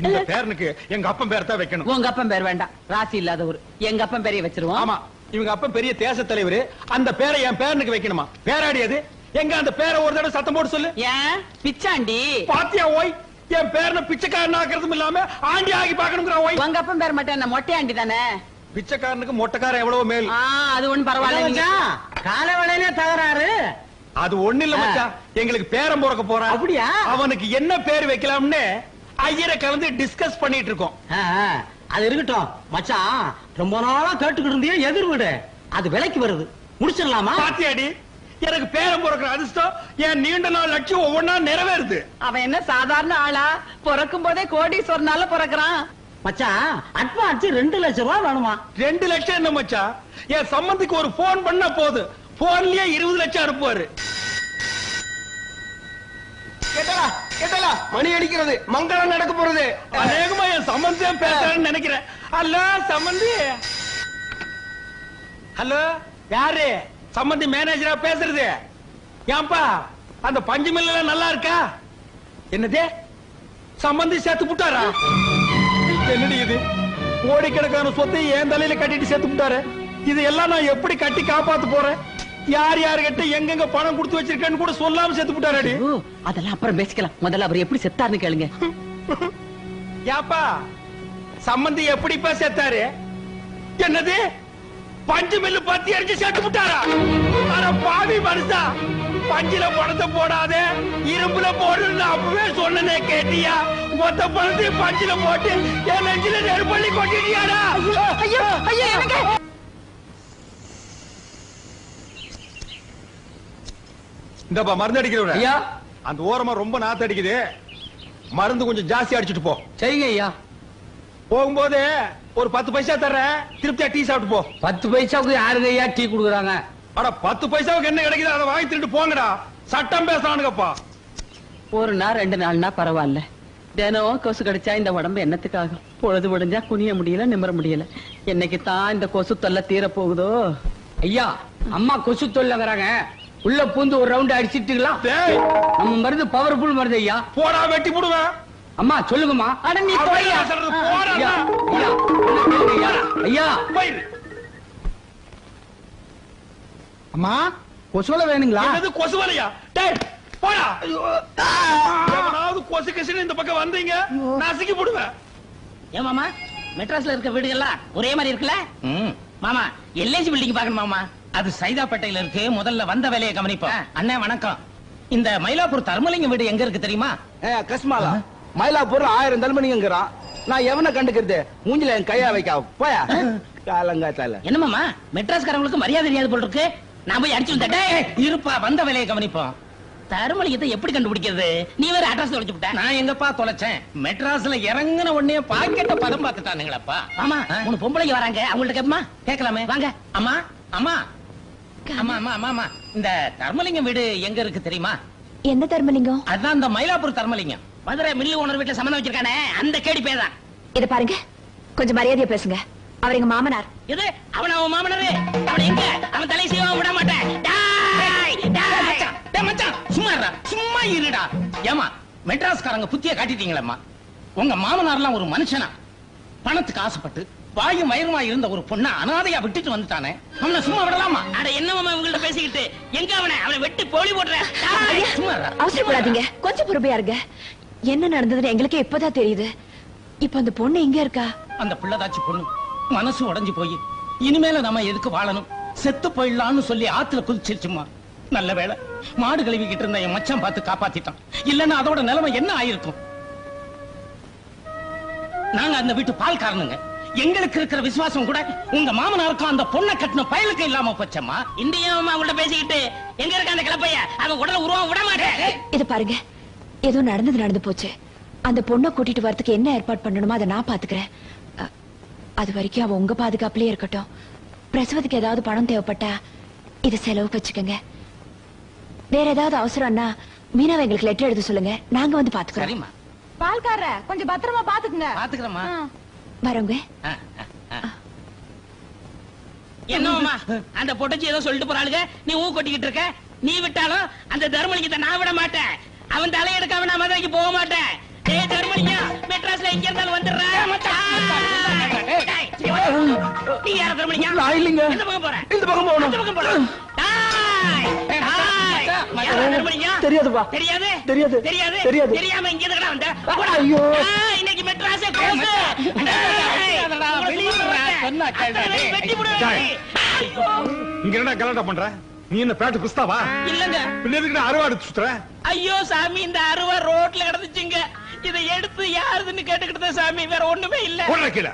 இந்த பேரனுக்கு எங்க அப்பன் பேர் தான் வைக்கணும். உங்க அப்பன் பேர் வேண்டாம், ராசி இல்லாதவர். எங்க அப்பன் பேரைய வச்சிருவோம். ஆமா, இவங்க அப்பன் பெரிய தேச தலைவர். அந்த பேரை என் பேரனுக்கு வைக்கணுமா? பேராடியது எங்க? அந்த பேரை ஒரு தடவை சத்தம் போட்டு சொல்லு. ஏன் பிச்சாண்டி? பாத்தியா ஓய், என் பேரனை பிச்சைக்காரன் ஆக்குறதும் இல்லாம ஆண்டி ஆகி பாக்கணுங்கிற ஓய். உங்க அப்பன் பேர் மட்டும் என்ன மொட்டையாண்டி தானே? பிச்சைக்காரனுக்கு மொட்டைக்காரன் எவ்வளவு மேல். அது ஒண்ணு பரவாயில்ல. கால வேளையிலே தகராறு. அது ஒண்ணு இல்ல மச்சான், எங்களுக்கு பேரன் பிறக்க போறான். அப்படியா? அவனுக்கு என்ன பேர் வைக்கலாம்னு ஐயரை கலந்து டிஸ்கஸ் பண்ணிட்டு இருக்கோம். அது இருக்கட்டும் மச்சான், ரொம்ப நாளா கேட்டுக்கிட்டு இருந்தியே எதிர் வீடு, அது விலைக்கு வருது, முடிச்சிடலாமா? பாத்தியாடி, எனக்கு பேரன் பிறக்கிற அதிர்ஷ்டம் என் நீண்ட நாள் லட்சியம் ஒவ்வொன்னா நிறைவேறுது. அவன் என்ன சாதாரண ஆளா? பிறக்கும் போதே கோடீஸ்வரனால பிறக்கிறான். மச்சான் அட்வான்ஸ் 2 லட்சம் ரூபாய் வேணுமா? 2 லட்சம் என்ன மச்சான்? என் சம்பந்திக்கு ஒரு போன் பண்ணா போது, போன்லயே 20 லட்சம் அனுப்புவாரு. கேட்டலா கேட்டலா, மணி அடிக்கிறது, மங்களம் நடக்க போறது. அநேகமா என் சம்பந்தியம் பேசுறேன்னு நினைக்கிறேன். ஹலோ சம்பந்தி. ஹலோ யாரு? சம்பந்தி மேனேஜரா பேசுறது? ஏன்பா அந்த பஞ்சு மில்ல நல்லா இருக்கா? என்னது சம்பந்தி சேர்த்து புட்டாரா? என்னடி இது? கோடிக்கணக்கான சொத்தை என் தலையில கட்டிட்டு சேர்த்து புட்டாரு. இது எல்லாம் நான் எப்படி கட்டி காப்பாத்து போறேன்? யார் யாருகிட்ட எங்கெங்க பணம் கொடுத்து வச்சிருக்கேன்னு கூட சொல்லாம செத்து விட்டாரடி. அதெல்லாம் அப்புறம் பேசிக்கலாம், முதல்ல அவர் எப்படி செத்தாருன்னு கேளுங்க. யாப்பா சம்பந்தி எப்படிப்பா செத்தாரு? என்னது பஞ்சு மில்லு பத்தி அடிச்சு செத்து விட்டாரா? ஆனா பாவி மனுஷா, பஞ்சில பணத்தை போடாதே இரும்புல போடுன்னு அப்பவே சொன்னனே, கேட்டியா? மொத்த பணத்தையும் பஞ்சில போட்டு என் நெஞ்சில நெருப்பள்ளி கொட்டிட்டியாடா? ஐயோ ஐயோ எனக்கு இந்தப்பா மருந்து அடிக்கிறவன. ஐயா அந்த ஓரமா ரொம்ப நாத்து அடிக்குது, மருந்து கொஞ்சம் ஜாஸ்தி அடிச்சுட்டு போ. சரிங்க ஐயா. போகும்போது ஒரு 10 பைசா தர்றேன், திருப்தியா டீ சாப்பிட்டு போ. 10 பைசாவுக்கு யாருங்க ஐயா டீ குடுக்குறாங்க? அட 10 பைசாவுக்கு என்ன கிடைக்குது அதை வாங்கி திருட்டு போங்கடா. சட்டம் பேசுறானுங்கப்பா. ஒரு நாள் 2 நாள்னா பரவாயில்ல, தினம் கொசு கடிச்சா இந்த உடம்பு என்னத்துக்காகும்? பொழுது விடிஞ்சா குனிய முடியல, நிமிர முடியல. என்னைக்கு தான் இந்த கொசு தொல்லை தீர போகுதோ? ஐயா அம்மா கொசு தொல்லைங்கிறாங்க, உள்ள பூந்து ஒரு ரவுண்ட் அடிச்சிட்டுக்கலாம். நம்ம மருந்து பவர்ஃபுல் மருந்து ஐயா. போடா வெட்டி போடுவேன். அம்மா சொல்லுங்கம்மா. அட நீ போய்யா. ஐயா ஐயா ஐயா ஐயா அம்மா கொசுவல வேணுங்களா? என்னது கொசுவலையா? டேய் போடா. எவனாவது கொசு கசின்னு இந்த பக்கம் வந்தீங்க நசுக்கி போடுவேன். ஏமாமா மெட்ராஸ்ல இருக்க வீடுகள்லாம் ஒரே மாதிரி இருக்குல்ல மாமா எல்ஐசி பில்டிங் பாக்கணும் மாமா அது சைதாப்பேட்டையில இருக்கு முதல்ல வந்த வேலையை கவனிப்போம் அண்ணே வணக்கம் இந்த மயிலாப்பூர் தர்மலிங்கம் வீடு எங்க இருக்கு தெரியுமா கஸ்மாலா மயிலாப்பூர் 1000 தர்மலிங்கங்கிறான் நான் எவனை கண்டுக்கிறது மூஞ்சில என் கையா வைக்க போயா காலங்காத்தால என்ன மாமா மெட்ராஸ்காரங்களுக்கு மரியாதை தெரியாது போல் இருக்கு நான் போய் அடிச்சு வந்துட்டேன் இருப்பா வந்த வேலையை கவனிப்போம் தர்மலிங்கத்தை எப்படி கண்டுபிடிக்கிறது நீ வேற அட்ரஸ் தொலைச்சு விட்ட நான் எங்கப்பா தொலைச்சேன் மெட்ராஸ்ல இறங்குன உடனே பாக்கெட்ட பதம் பார்த்துட்டானுங்களப்பா ஆமா 3 பொம்பளைங்க வராங்க அவங்கள்ட்ட கேப்பமா கேட்கலாமே வாங்க அம்மா அம்மா அம்மா அம்மா அம்மா அம்மா இந்த தர்மலிங்கம் வீடு எங்க இருக்கு தெரியுமா என்ன தர்மலிங்கம் அதான் இந்த மயிலாப்பூர் தர்மலிங்கம் மதுரை மில்லு ஓனர் வீட்டுல சம்மந்தம் வச்சிருக்கானே அந்த கேடி பேதான் இத பாருங்க கொஞ்சம் மரியாதையா பேசுங்க அவர் எங்க மாமனார் இது அவன் மாமனாரு அவன் எங்க அவன் தலை செய்ய விட மாட்டேன் மச்சான் சும்மா இருடா ஏமா மெட்ராஸ்காரங்க புத்திய காட்டிட்டீங்களம்மா உங்க மாமனார்லாம் ஒரு மனுஷனா பணத்துக்கு ஆசைப்பட்டு வாயும் வயிறுமா இருந்த ஒரு பொண்ண அனாதையா விட்டுட்டு வந்துட்டானே அவனை சும்மா விடலாமா அட என்னமாமா இவங்கள்ட்ட பேசிக்கிட்டு எங்க அவனை வெட்டி போலி போடுற அவசரப்படாதீங்க கொஞ்சம் பொறுமையா இருங்க என்ன நடந்ததுன்னு எங்களுக்கே இப்பதான் தெரியுது இப்ப அந்த பொண்ணு எங்க இருக்கா அந்த பிள்ளைதாச்சி பொண்ணு மனசு உடைஞ்சு போய் இனிமேல நம்ம எதுக்கு வாழணும் செத்து போயிடலாம்னு சொல்லி ஆத்துல குதிச்சிருச்சுமா நல்ல வேளை மாடு கழுவிக்கிட்டு இருந்த என் மச்சான் பார்த்து காப்பாத்திட்டான் இல்லன்னா அதோட நிலைமை என்ன ஆயிருக்கும் நாங்க அந்த வீட்டு பால்காரனுங்க எங்களுக்கு இருக்கிற விசுவாசம் கூட உங்க மாமனாருக்கும் அந்த பொண்ணை கட்டின பயலுக்கு இல்லாம போச்சம்மா இந்தியாவும் அவங்கள்ட்ட பேசிக்கிட்டு எங்க இருக்க அந்த கிளப்பைய அவன் உடல உருவம் விட மாட்டேன் இது பாருங்க ஏதோ நடந்து போச்சு அந்த பொண்ணை கூட்டிட்டு வரதுக்கு என்ன ஏற்பாடு பண்ணணுமோ அதை நான் பாத்துக்கிறேன் அது வரைக்கும் அவ உங்க பாதுகாப்புலயே இருக்கட்டும் பிரசவத்துக்கு ஏதாவது பணம் தேவைப்பட்டா இத செலவுக்கு வச்சுக்கோங்க வேற ஏதாவது அவசரம்னா மீனாவை எங்களுக்கு லெட்டர் எழுத சொல்லுங்க நாங்க வந்து பாத்துக்கிறோம் பால்கார கொஞ்சம் பத்திரமா பாத்துக்குங்க பாத்துக்கிறோமா வரவங்க என்னமா அந்த பொட்டச்சி ஏதோ சொல்லிட்டு போறாளுங்க நீ ஊ கொட்டிக்கிட்டு இருக்க நீ விட்டாலும் அந்த தர்மலிங்கத்தை நான் விட மாட்டேன் அவன் தலையெடுக்காம நான் மதுரைக்கு போக மாட்டேன் ஏய் தர்மலிங்கம் மெட்ராஸ்ல எங்க இருந்தாலும் வந்துடுறேன் நீ யார தர்மலிங்கம் நான் இல்லைங்க இந்த பக்கம் போறேன் இந்த பக்கம் போகணும் இந்த பக்கம் போறேன் தெரியாதுப்பா தெரியாது தெரியாது தெரியாது தெரியாது தெரியாம இங்க எதுக்குடா வந்த ஐயோ இன்னைக்கு மெட்ராஸே க்ளோஸ் இங்க என்ன கலாட்டா பண்ற நீ என்ன பேட்டு குஸ்தாவா இல்லங்க பின்ன எதுக்கு அறுவாடு சுத்துற ஐயோ சாமி இந்த அருவா ரோட்ல கிடந்துச்சுங்க இதை எடுத்து யாருதுன்னு கேட்டுக்கிட்டு சாமி வேற ஒண்ணுமே இல்ல போடுற கீழ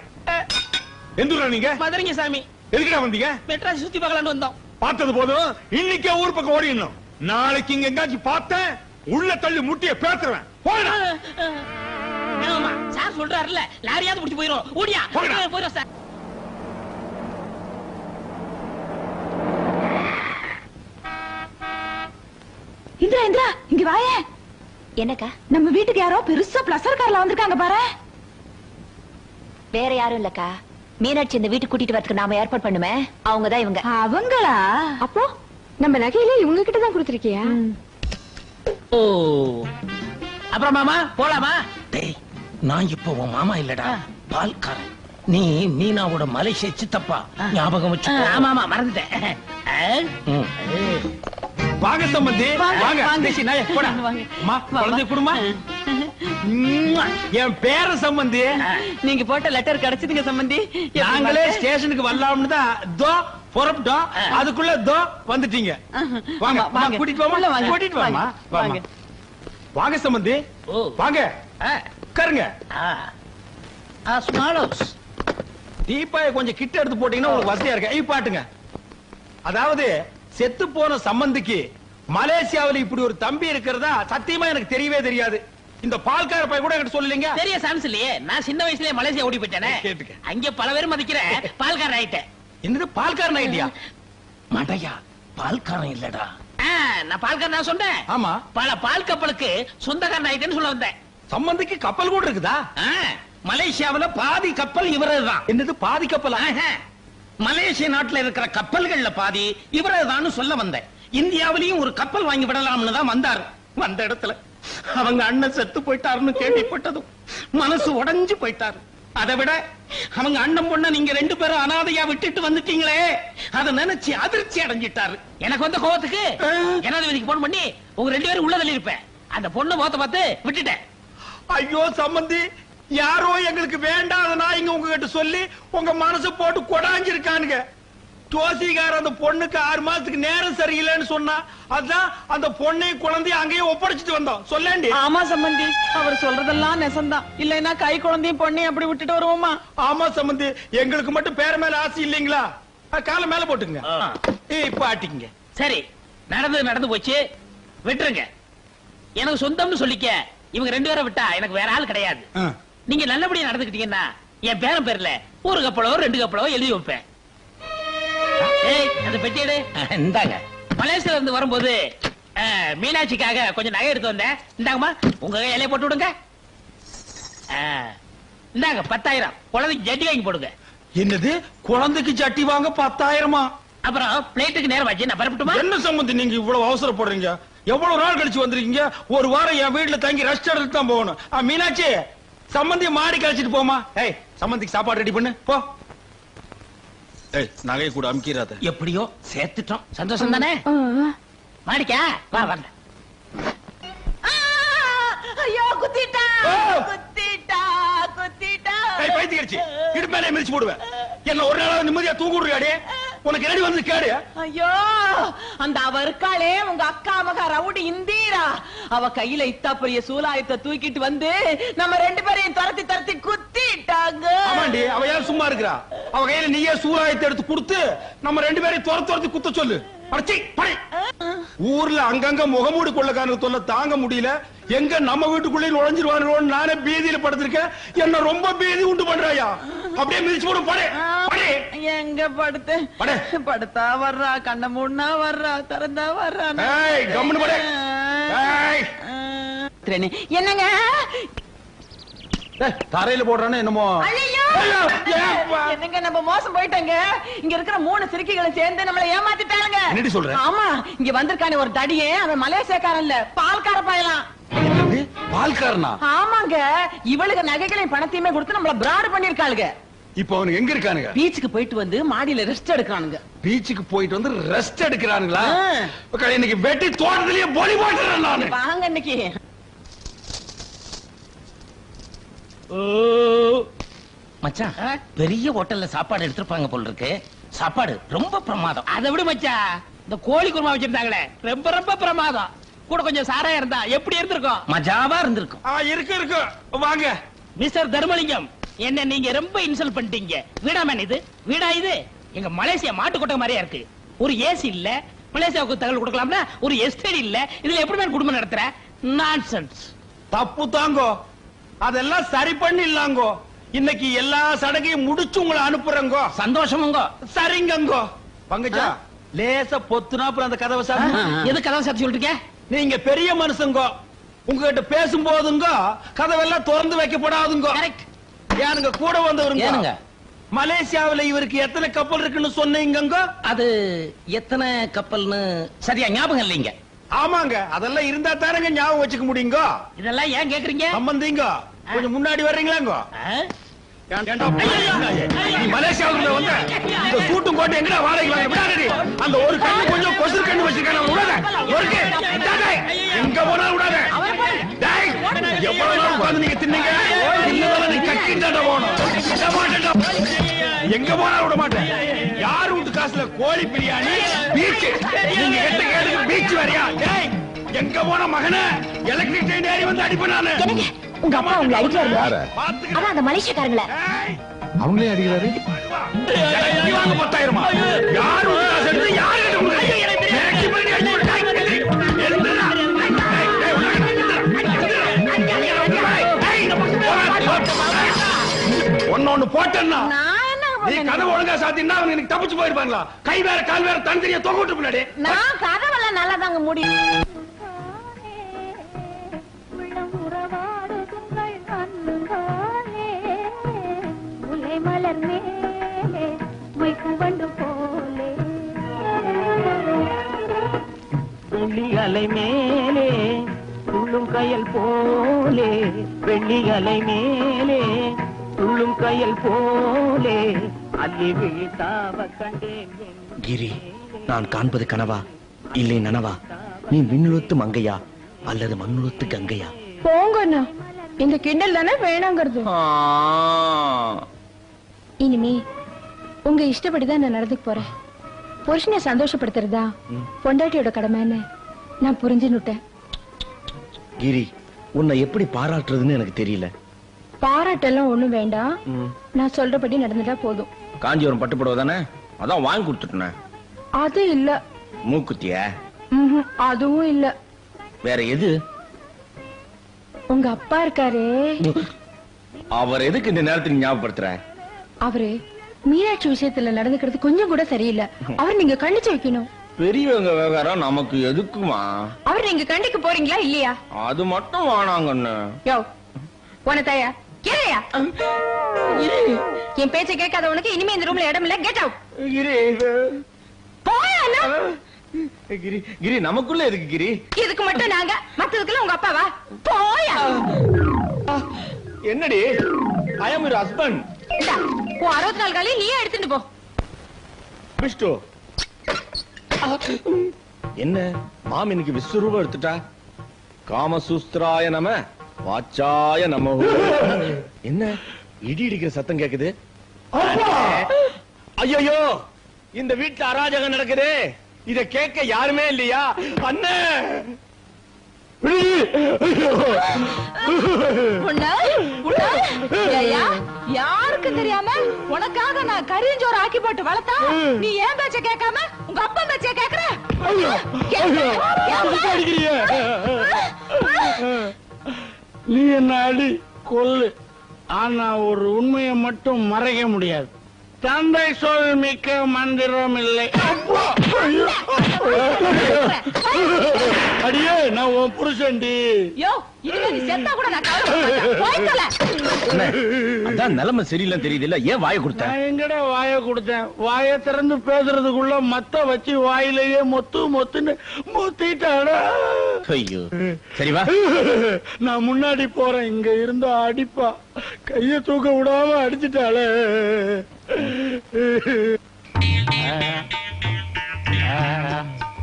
எந்த ஊரா நீங்க மதுரைங்க சாமி எதுக்குடா வந்தீங்க மெட்ராஸ் சுத்தி பார்க்கலாம்னு வந்தோம் பார்த்தது போதும் இன்னைக்கே ஊர் பக்கம் ஓடிடணும் நாளைக்கு இங்க எங்காச்சும் பார்த்தேன் உள்ள தள்ளி முட்டிய பேத்துறேன் போடா சார் சொல்றாருல்ல லாரியாவது பிடிச்சு போயிரும் ஓடியா போயிரும் சார் இந்திரா இந்திரா இங்க வாயே என்னக்கா நம்ம வீட்டுக்கு யாரோ பெருசா பிளஸர் கார்ல வந்திருக்காங்க பாரு வேற யாரும் இல்லக்கா மீனாட்சி இந்த வீட்டுக்கு கூட்டிட்டு வரதுக்கு நாம ஏற்பாடு பண்ணுமே அவங்கதான் இவங்க அவங்களா அப்போ நம்ம நகையில இவங்க கிட்ட தான் கொடுத்திருக்கியா ஓ அப்புறம் மாமா போலாமா டேய் நான் இப்போ உன் மாமா இல்லடா பால்காரன் நீ மீனாவோட மலேசியா சித்தப்பா ஞாபகம் வச்சு ஆமா ஆமா மறந்துட்டேன் வாங்க சம்பந்தி வாங்க போடா அம்மா குழந்தை குடுமா என் பேர சம்பந்தி நீங்க போட்ட லெட்டர் கிடைச்சதுங்க சம்பந்தி நாங்களே ஸ்டேஷனுக்கு வரலாம்னு தான் தோ புறப்பட்டோம் அதுக்குள்ள தோ வந்துட்டீங்க வாங்க வாங்க கூட்டிட்டு வாங்க கூட்டிட்டு வாமா வாங்க வாங்க சம்பந்தி வாங்க உட்காருங்க ஸ்மாலோஸ் டீப்பாய கொஞ்சம் கிட்ட எடுத்து போட்டீங்கன்னா உங்களுக்கு வசதியா இருக்கு பாட்டுங்க அதாவது செத்து போன சம்பந்திக்கு மலேசியாவில் இப்படி ஒரு தம்பி இருக்கிறதா சத்தியமா எனக்கு தெரியவே தெரியாது இந்த பால்கார பையன் கூட எனக்கு சொல்லலீங்க தெரிய சான்ஸ் இல்லையே நான் சின்ன வயசுலயே மலேசியா ஓடி போயிட்டேனே அங்க பல பேர் மதிக்கிற பால்காரன் ஆயிட்டேன் என்னது பால்காரன் ஆயிட்டியா மடையா பால்காரன் இல்லடா நான் பால்காரன் சொன்னேன் ஆமா பல பால் கப்பலுக்கு சொந்தக்காரன் ஆயிட்டேன்னு சொல்ல வந்தேன் சம்பந்திக்கு கப்பல் கூட இருக்குதா மலேசியாவுல பாதி கப்பல் இவரதுதான் என்னது பாதி கப்பல் மலேசிய நாட்டுல இருக்கிற கப்பல்கள்ல பாதி இவரதுதான் சொல்ல வந்தேன் இந்தியாவிலையும் ஒரு கப்பல் வாங்கி விடலாம்னு தான் வந்தாரு வந்த இடத்துல அவங்க அண்ணன் செத்து போயிட்டாருன்னு கேள்விப்பட்டதும் மனசு உடைஞ்சு போயிட்டாரு அதை விட அவங்க அண்ணன் பொண்ண நீங்க 2 பேரும் அனாதையா விட்டுட்டு வந்துட்டீங்களே அதை நினைச்சு அதிர்ச்சி அடைஞ்சிட்டாரு எனக்கு வந்த கோவத்துக்கு ஜனாதிபதிக்கு போன் பண்ணி உங்க 2 பேரும் உள்ள தள்ளி இருப்பேன் அந்த பொண்ணு முகத்தை பார்த்து விட்டுட்டேன் ஐயோ சம்பந்தி யாரோ எங்களுக்கு வேண்டாத நாய்ங்க உங்ககிட்ட சொல்லி உங்க மனசு போட்டு கொடாஞ்சிருக்கானுங்க. ஜோசிகார அந்த பொண்ணுக்கு 6 மாசத்துக்கு நேரம் சரியில்லைன்னு சொன்னா அதான் அந்த பொண்ணை குழந்தைய அங்கேயே ஒப்படைச்சிட்டு வந்தோம். சொல்லேண்டி. ஆமா சம்பந்தி, அவர் சொல்றதெல்லாம் நெசந்தான். இல்லைன்னா கை குழந்தையும் பொண்ணையும் அப்படி விட்டுட்டு வருவோமா? ஆமா சம்பந்தி, எங்களுக்கு மட்டும் பேர மேல ஆசை இல்லைங்களா? கால மேல போட்டுங்க. இப்ப ஆட்டிங்க. சரி, நடந்து போச்சு, விட்டுருங்க. எனக்கு சொந்தம்னு சொல்லிக்க. இவங்க 2 பேரை விட்டா எனக்கு வேற ஆள் கிடையாது. நீங்க நல்லபடியா நடந்துக்கிட்டீங்கன்னா என் பேரன் பேர்ல 1 கப்பலோ 2 கப்பலோ எழுதி வைப்பேன். அந்த பெட்டியடு இந்தாங்க. மலேசியால இருந்து வரும்போது மீனாட்சிக்காக கொஞ்சம் நகை எடுத்து வந்தேன். இந்தாங்கம்மா, உங்க இலைய போட்டு விடுங்க. இந்தாங்க 10,000. குழந்தைக்கு ஜட்டி வாங்கி போடுங்க. என்னது, குழந்தைக்கு ஜட்டி வாங்க 10,000? அப்புறம் பிளேட்டுக்கு நேரம் ஆச்சு, நான் பரப்பட்டுமா? என்ன சம்பந்தி நீங்க இவ்வளவு அவசரப்படுறீங்க? எவ்வளவு நாள் கழிச்சு வந்திருக்கீங்க? 1 வாரம் என் வீட்டுல தங்கி ரெஸ்ட் எடுத்து தான் போகணும். மீனாட்சி, சம்பந்திய மாடி கழிச்சிட்டு போமா. ஏய், சம்பந்திக்கு சாப்பாடு ரெடி பண்ணு போ. ஏய், நகை கூட அமுக்கிறாத. எப்படியோ சேர்த்துட்டோம், சந்தோஷம் தானே? மாடிக்கா வா வாங்க. ஐயோ, குத்திட்டா குத்திட்டா குத்திட்டா. ஏய், பைத்தியக்காரச்சி, இடுப்பேனே மிதிச்சு போடுவேன். என்ன ஒரு நாளாவது நிம்மதியா தூங்குறியாடே? உனக்கு ரெடி வந்து கேடு. ஐயோ, அந்த அவ இருக்காளே உங்க அக்கா மகா ரவுடி இந்தீரா, அவ கையில இத்தா பெரிய சூலாயத்தை தூக்கிட்டு வந்து நம்ம 2 பேரையும் துரத்தி குத்திட்டாங்க. ஆமாண்டி, அவ யாரும் சும்மா இருக்கிறா? அவ கையில நீயே சூலாயத்தை எடுத்து கொடுத்து நம்ம 2 பேரையும் துரத்தி குத்த சொல்லு. ஊர்ல அங்கங்க முகமூடி கொள்ளக்காரங்க தொல்லை தாங்க முடியல. எங்க நம்ம வீட்டுக்குள்ளே நுழைஞ்சிருவானு நானே பீதியில படுத்திருக்கேன். என்ன ரொம்ப பீதி உண்டு பண்றாயா? அப்படியே மிதிச்சு போடு. படே எங்க படுத்து படுத்தா வர்றா, கண்ண மூடனா வர்றா, திறந்தா வர்றா. கம்முனு படே. என்னங்க தரையில போடுறானே என்னமோ. என்னங்க, நம்ம மோசம் போயிட்டங்க. இங்க இருக்கிற 3 சிறுக்கிகளை சேர்ந்து நம்மள ஏமாத்திட்டாங்க. என்னடி சொல்ற? ஆமா, இங்க வந்திருக்கானே ஒரு தடியே, அவன் மலேசியாக்காரன் இல்ல, பால்கார பயலாம். பால்காரனா? ஆமாங்க, இவளுக்கு நகைகளையும் பணத்தையுமே கொடுத்து நம்மள பிராட் பண்ணிருக்காளுங்க. இப்ப அவனுக்கு எங்க இருக்கானுங்க? பீச்சுக்கு போயிட்டு வந்து மாடியில ரெஸ்ட் எடுக்கிறானுங்க. பீச்சுக்கு போயிட்டு வந்து ரெஸ்ட் எடுக்கிறானுங்களா? இன்னைக்கு வெட்டி தோட்டத்திலேயே பொலி போட்டுறேன் நானு. வாங்க இன்னைக்கு. மச்சான், பெரிய ஹோட்டல்ல சாப்பாடு எடுத்துருப்பாங்க போல இருக்கு. சாப்பாடு ரொம்ப பிரமாதம். அதை விட மச்சான், இந்த கோழி குருமா வச்சிருந்தாங்களே ரொம்ப ரொம்ப பிரமாதம். கூட கொஞ்சம் சாரா இருந்தா எப்படி இருந்திருக்கும்? மஜாவா இருந்திருக்கும். இருக்கு வாங்க. மிஸ்டர் தர்மலிங்கம், என்ன நீங்க ரொம்ப இன்சல்ட் பண்ணிட்டீங்க. வீடாமேன் இது? வீடா இது? எங்க மலேசியா மாட்டுக்கொட்டை மாதிரியா இருக்கு. ஒரு ஏசி இல்ல, மலேசியாவுக்கு தகவல் கொடுக்கலாம்னா ஒரு எஸ்டேட் இல்ல. இதுல எப்படி மேன் குடும்பம் நடத்துற? நான்சென்ஸ். தப்பு தாங்கோ, அதெல்லாம் சரி பண்ணிடலாங்கோ. இன்னைக்கு எல்லா சடங்கையும் முடிச்சு உங்களை அனுப்புறங்கோ. சந்தோஷமுங்கோ. சரிங்கங்கோ. பங்கஜா, லேசா பொத்துனா அந்த கதவை சாத்தி. எது கதவை சாத்தி சொல்லிருக்க? நீங்க பெரிய மனுஷங்கோ, உங்ககிட்ட பேசும் போதுங்க கதவெல்லாம் திறந்து வைக்கப்படாதுங்க. ஏனுங்க கூட வந்தவருங்க? மலேசியாவில இவருக்கு எத்தனை கப்பல் இருக்குன்னு சொன்னீங்க? அது எத்தனை கப்பல்னு சரியா ஞாபகம் இல்லைங்க. ஆமாங்க, அதெல்லாம் இருந்தா தானங்க ஞாபகம் வச்சுக்க முடியுங்க. இதெல்லாம் ஏன் கேக்குறீங்க? சம்பந்திங்க, கொஞ்சம் முன்னாடி வர்றீங்களாங்க? மலேசியாவுல வந்து இந்த சூட்டும் கோட்டை எங்கடா வாடகைக்கு அந்த ஒரு கண்ணு கொஞ்சம் கொசு கண்ணு வச்சிருக்காங்க. எங்க போனாலும் விடாத. எவ்வளவு நாள் உட்கார்ந்து நீங்க தின்னீங்க? நீ கட்டிட்டு போகணும். எங்க போனாலும் விட மாட்டேன். யார் வீட்டு காசுல கோழி பிரியாணி பீச், நீங்க கேட்ட கேட்டுக்கு பீச் வரையா? எங்க போன மகனே, எலக்ட்ரிக் ட்ரெயின் ஏறி வந்து அடிப்பேன் நானு. உங்க அப்பா உங்களை அடிக்கிறாரு. அதான் அந்த மலேசியாக்காரங்கள. அவங்களே அடிக்கிறாரு. வாங்க 10,000. யார் வீட்டு காசு எடுத்து யாரு கிட்ட ஒன்னு போட்டேன்னா நீ கதவு ஒழுங்கா சாத்தினா அவங்க எனக்கு தப்பிச்சு போயிருப்பாங்களா? கை வேற கால் வேற தனித்தனியா தொங்க விட்டு முன்னாடி. நான் கதவெல்லாம் நல்லா தாங்க முடியும். மலர் மேலே மொய்க்குவண்டு போலே வெள்ளி அலை மேலே துள்ளும் கயல் போலே, வெள்ளி அலை மேலே துள்ளும் கயல் போலே அள்ளி விழித்தாவ கண்டேன். கிரி, நான் காண்பது கனவா இல்லை நனவா? நீ விண்ணுலத்து மங்கையா அல்லது மண்ணுலத்து கங்கையா? போங்கண்ணா, இந்த கிண்டல் தானே வேணாங்கிறது. இனிமே உங்க இஷ்டப்படிதான் நான் நடந்துக்க போறேன். புருஷனை சந்தோஷப்படுத்துறதா பொண்டாட்டியோட கடமைன்னு நான் புரிஞ்சுன்னுட்டேன். கிரி, உன்னை எப்படி பாராட்டுறதுன்னு எனக்கு தெரியல. பாராட்டெல்லாம் ஒண்ணும் வேண்டாம், நான் சொல்றபடி நடந்துட்டா போதும். காஞ்சிபுரம் பட்டு புடவை தானே, அதான் வாங்கி கொடுத்துட்டேன். அது இல்ல. மூக்குத்தியா? அதுவும் இல்ல. வேற எது? உங்க அப்பா இருக்காரே, அவர் எதுக்கு இந்த நேரத்துக்கு ஞாபகப்படுத்துற? அவரு மீனாட்சி விஷயத்துல நடந்துக்கிறது கொஞ்சம் கூட சரியில்லை. அவர் நீங்க கண்டிச்சு வைக்கணும். பெரியவங்க விவகாரம் நமக்கு எதுக்குமா? அவர் நீங்க கண்டிக்க போறீங்களா இல்லையா? அது மட்டும் வாணாங்கன்னு. யோ போன தாயா கேளையா, என் பேச்சை கேட்காத உனக்கு இனிமே இந்த ரூம்ல இடம் இல்ல. Get out. போயா? கிரி, கிரி நமக்குள்ள எதுக்கு கிரி? இதுக்கு மட்டும் நாங்க, மத்ததுக்குள்ள உங்க அப்பாவா? போயா. என்னடி? ஐ அம் யுவர் ஹஸ்பண்ட். இந்தா உன் 64 காலையை நீயே எடுத்துட்டு போ. விஷ்ணு, என்ன மாம் இன்னைக்கு விஸ்வரூபம் எடுத்துட்டா? காமசூஸ்திராய நம வாச்சாய நம. என்ன இடி இடிக்கிற சத்தம் கேக்குது? ஐயோ, இந்த வீட்டுல அராஜகம் நடக்குது. இத கேட்க யாருமே இல்லையா? அண்ணே, யாருக்கு தெரியாம உனக்காக நான் கரியஞ்சோறு ஆக்கி போட்டு வளர்த்தா நீ ஏன் பேச்ச கேட்காம உங்க அப்பா பேச்ச கேக்குற? நீ என்ன அடி கொல்லு, ஆனா ஒரு உண்மையை மட்டும் மறைக்க முடியாது. தந்தை சொல் மிக்க மந்திரம் இல்லை. அடியே, நான் உன் புருஷன்டி. அதான் நிலைமை சரியில்லை தெரியுது இல்ல? ஏன் வாயை கொடுத்த? நான் எங்கடா வாயை கொடுத்தேன்? வாயை திறந்து பேசுறதுக்குள்ள மத்த வச்சு வாயிலேயே மொத்து மொத்துன்னு மொத்திட்டாடா. ஐயோ, சரி வா. நான் முன்னாடி போறேன். இங்க இருந்தா அடிப்பா, கைய தூக்க விடாம அடிச்சுட்டாளே.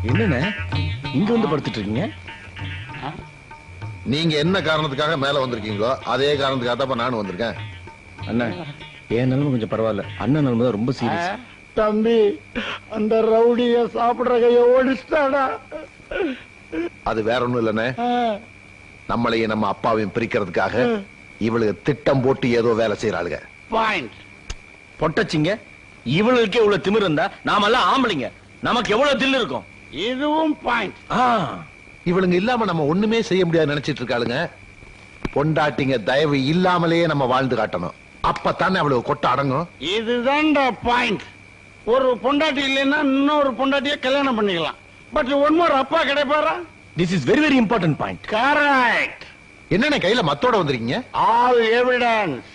என்னண்ணே இங்க வந்து படுத்துட்டு இருக்கீங்க? நீங்க என்ன காரணத்துக்காக மேல வந்திருக்கீங்களோ அதே காரணத்துக்காக தான் நானும் வந்திருக்கேன். அண்ணா, என் நிலைமை கொஞ்சம் பரவாயில்ல. அண்ணன் நிலைமை தான் ரொம்ப சீரியஸ். தம்பி, அந்த ரவுடிய சாப்பிடுற கைய ஓடிச்சிட்டாடா. அது வேற ஒண்ணும் இல்லண்ணே, நம்மளையும் நம்ம அப்பாவையும் பிரிக்கிறதுக்காக இவளுக்கு திட்டம் போட்டு ஏதோ வேலை செய்யறாளுங்க. பொட்டச்சிங்க, இவளுக்கே இவ்வளவு திமிரு இருந்தா நாமெல்லாம் ஆம்பளைங்க, நமக்கு எவ்வளவு தில்லு இருக்கும்? இதுவும் பாயிண்ட். இவளுங்க இல்லாம நம்ம ஒண்ணுமே செய்ய முடியாது நினைச்சிட்டு இருக்காளுங்க. பொண்டாட்டிங்க தயவு இல்லாமலேயே நம்ம வாழ்ந்து காட்டணும், அப்பத்தானே அவளுக்கு கொட்ட அடங்கும். இதுதான்டா பாயிண்ட். ஒரு பொண்டாட்டி இல்லைன்னா இன்னொரு பொண்டாட்டிய கல்யாணம் பண்ணிக்கலாம். பட் ஒன் மோர், அப்பா கிடைப்பாரா? This is very very important point. Correct. என்னென்ன கையில மத்தோட வந்திருக்கீங்க? All evidence.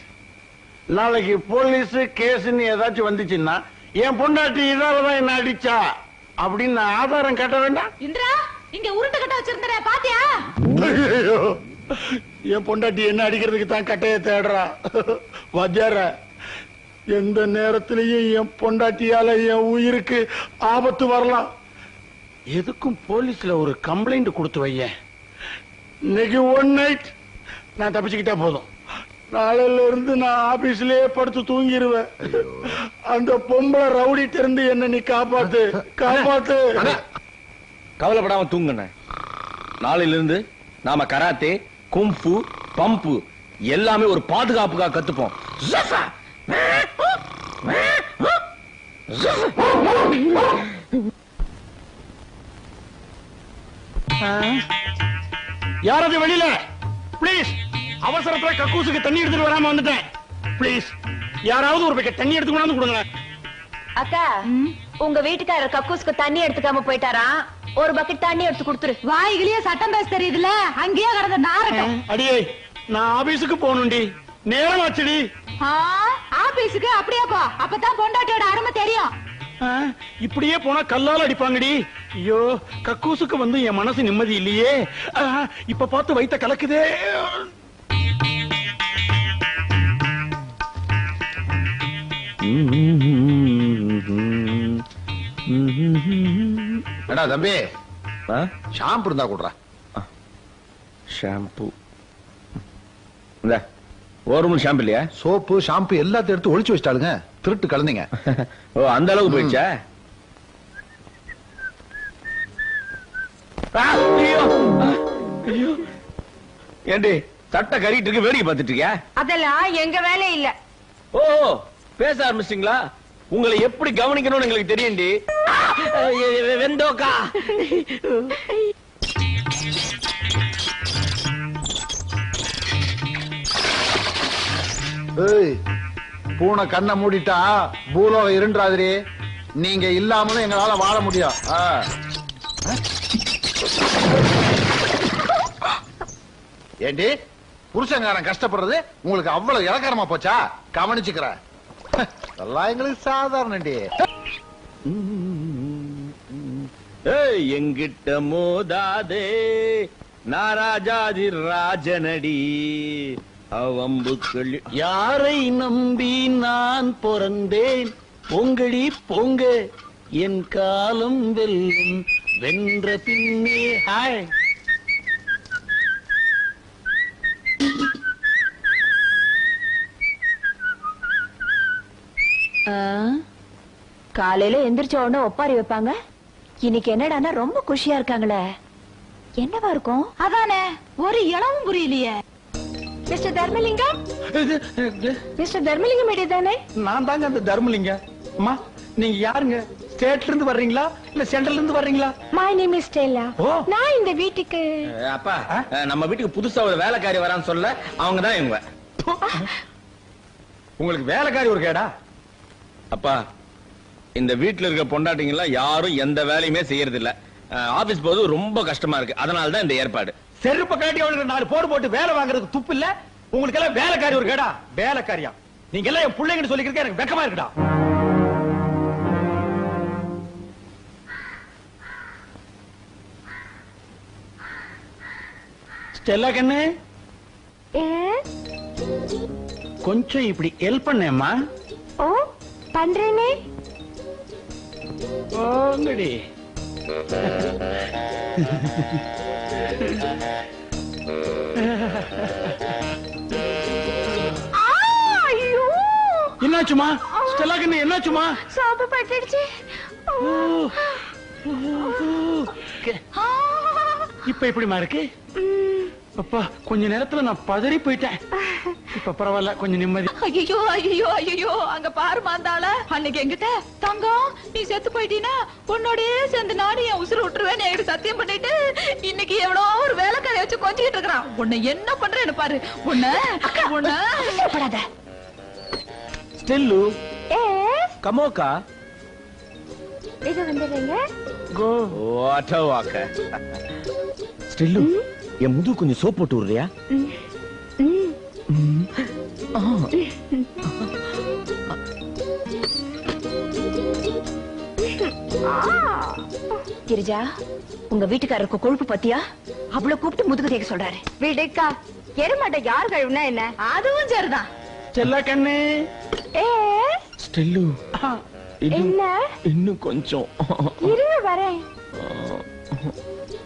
நாளைக்கு போலீஸ் கேஸ்ன்னு ஏதாச்சும் வந்துச்சுன்னா என் பொண்டாட்டி இதாலதான் என்ன அடிச்சா அப்படின்னு நான் ஆதாரம் கட்ட வேண்டாம். இந்திரா, இங்க உருட்டு கட்ட வச்சிருந்தே பாத்தியா? என் பொண்டாட்டி என்ன அடிக்கிறதுக்கு தான் கட்டைய தேடுறா. வஜ்ஜார, எந்த நேரத்திலையும் என் பொண்டாட்டியால என் உயிருக்கு ஆபத்து வரலாம். எதுக்கும் போலீஸ்ல ஒரு கம்ப்ளைண்ட் கொடுத்து வையேன். இன்னைக்கு ஒன் நைட் நான் தப்பிச்சுக்கிட்டா போதும், நாளையில இருந்து நான் ஆபீஸ்லயே படுத்து தூங்கிடுவேன். அந்த பொம்பளை ரவுடி திறந்து என்ன நீ காப்பாத்து, காப்பாத்து. கவலைப்படாம தூங்குன. நாளையில இருந்து நாம கராத்தே, கும்ஃபு, பம்பு எல்லாமே ஒரு பாதுகாப்புக்காக கத்துப்போம். யாராவது வெளியில பிளீஸ். அவசரத்துல கக்கூசுக்கு தண்ணி எடுத்துட்டு வராம வந்துட்டேன். பிளீஸ் யாராவது ஒரு பக்கெட் தண்ணி எடுத்து கொண்டாந்து கொடுங்க. அக்கா, உங்க வீட்டுக்காரர் கக்கூசுக்கு தண்ணி எடுத்துக்காம போயிட்டாரா? ஒரு பக்கெட் தண்ணி எடுத்து கொடுத்துரு. வாய்கிலேயே சட்டம் பேச தெரியுதுல, அங்கேயே கடந்த நாரட்டும். அடியே, நான் ஆபீஸுக்கு போகணும்டி, நேரம் ஆச்சுடி. ஆபீஸுக்கு அப்படியே போ, அப்பதான் பொண்டாட்டியோட அருமை தெரியும். இப்படியே போனா கல்லால அடிப்பாங்கடி. ஐயோ, கக்கூசுக்கு வந்து என் மனசு நிம்மதி இல்லையே. இப்ப பார்த்து வைத்த கலக்குதே. எடா தம்பி, ஷாம்பு இருந்தா கூடுறா. ஷாம்பு இந்த ஒரு மூணு ஷாம்பு இல்லையா? சோப்பு ஷாம்பு எல்லாத்தையும் எடுத்து ஒளிச்சு வச்சிட்டாளுங்க. திருட்டு கலந்தீங்க. ஓ அந்த அளவுக்கு போயிடுச்சா? ஏண்டி சட்டை கறிட்டு இருக்கு, வேடிக்கை பார்த்துட்டு இருக்கியா? அதெல்லாம் எங்க வேலை இல்ல. ஓ பேச ஆரம்பிச்சிட்டீங்களா? உங்களை எப்படி கவனிக்கணும்னு எங்களுக்கு தெரியும்டி. வெந்தோக்கா பூனை கண்ணை மூடிட்டா பூலோகம் இருண்டாதிரி. நீங்க இல்லாமலும் எங்களால வாழ முடியும். ஏண்டி புருஷங்காரன் கஷ்டப்படுறது உங்களுக்கு அவ்வளவு இலக்காரமா போச்சா? கவனிச்சுக்கிறேன். எல்லாம் எங்களுக்கு சாதாரண. எங்கிட்ட மோதாதே நாராஜாதி ராஜனடி அவம்புக்கள். யாரை நம்பி நான் பிறந்தேன்? பொங்கடி பொங்க என் காலம் வெல்லும் வென்ற பின்னே. ஹாய் காலையில எந்திரிச்ச உடனே ஒப்பாரி வைப்பாங்க. இன்னைக்கு என்னடானா ரொம்ப குஷியா இருக்காங்களே, என்னவா இருக்கும்? அதானே ஒரு இளவும் புரியலையே. மிஸ்டர் தர்மலிங்கம், மிஸ்டர் தர்மலிங்கம் தானே? நான் தாங்க அந்த தர்மலிங்கம். அம்மா நீங்க யாருங்க? ஸ்டேட்ல இருந்து வர்றீங்களா இல்ல சென்ட்ரல்ல இருந்து வர்றீங்களா? My name is Stella. நான் இந்த வீட்டுக்கு அப்பா நம்ம வீட்டுக்கு புதுசா ஒரு வேலைக்காரி வரான்னு சொல்ல அவங்க தான் இவங்க. உங்களுக்கு வேலைக்காரி ஒரு கேடா? அப்பா இந்த வீட்டுல இருக்க பொண்டாட்டிங்களா யாரும் எந்த வேலையுமே செய்யறது இல்ல. ஆபீஸ் போது ரொம்ப கஷ்டமா இருக்கு. அதனால தான் இந்த ஏற்பாடு. செருப்ப காட்டி அவங்களுக்கு 4 போடு போட்டு வேலை வாங்குறதுக்கு துப்பு இல்ல. உங்களுக்கு எல்லாம் வேலைக்காரி ஒரு கேடா? வேலைக்காரியா? நீங்க எல்லாம் என் பிள்ளைங்கன்னு சொல்லிக்கிறதுக்கு எனக்கு வெக்கமா இருக்குடா. ஸ்டெல்லா கண்ணு கொஞ்சம் இப்படி ஹெல்ப் பண்ணேம்மா. ஓ பண்றேனே. ஓங்கடி என்னாச்சுமா? ஸ்டெல்லா கண்ணு என்னாச்சுமா? சாப்பு பட்டுடுச்சு. இப்ப எப்படிமா இருக்கு? அப்பா கொஞ்ச நேரத்துல நான் பதறி போயிட்டேன். இப்ப பரவாயில்ல, கொஞ்சம் நிம்மதி. ஐயோ ஐயோ ஐயோ அங்க பாருமா இருந்தால அன்னைக்கு என்கிட்ட தங்கம் நீ செத்து போயிட்டீனா உன்னோடயே சேர்ந்து நானும் என் உசுறு விட்டுருவேன் என்கிட்ட சத்தியம் பண்ணிட்டு இன்னைக்கு எவ்வளோ ஒரு வேலைக்காரை வச்சு கொஞ்சிட்டு இருக்கிறான். உன்னை என்ன பண்றேன்னு பாரு. உன்ன ஸ்டெல்லு கமோக்கா இது வந்துடுறீங்க. கோ வாட் வாக்க. ஸ்டெல்லு என் முது கொஞ்சம் சோப் போட்டு விடுறியா? கிரிஜா உங்க வீட்டுக்காரருக்கு கொழுப்பு பத்தியா? அவ்வளவு கூப்பிட்டு முதுகு தேக்க சொல்றாரு. விடுக்கா, எருமாட்ட யார் கழுவுனா என்ன? அதுவும் சரிதான். செல்ல கண்ணு ஸ்டெல்லு என்ன இன்னும் கொஞ்சம் இருங்க வரேன்.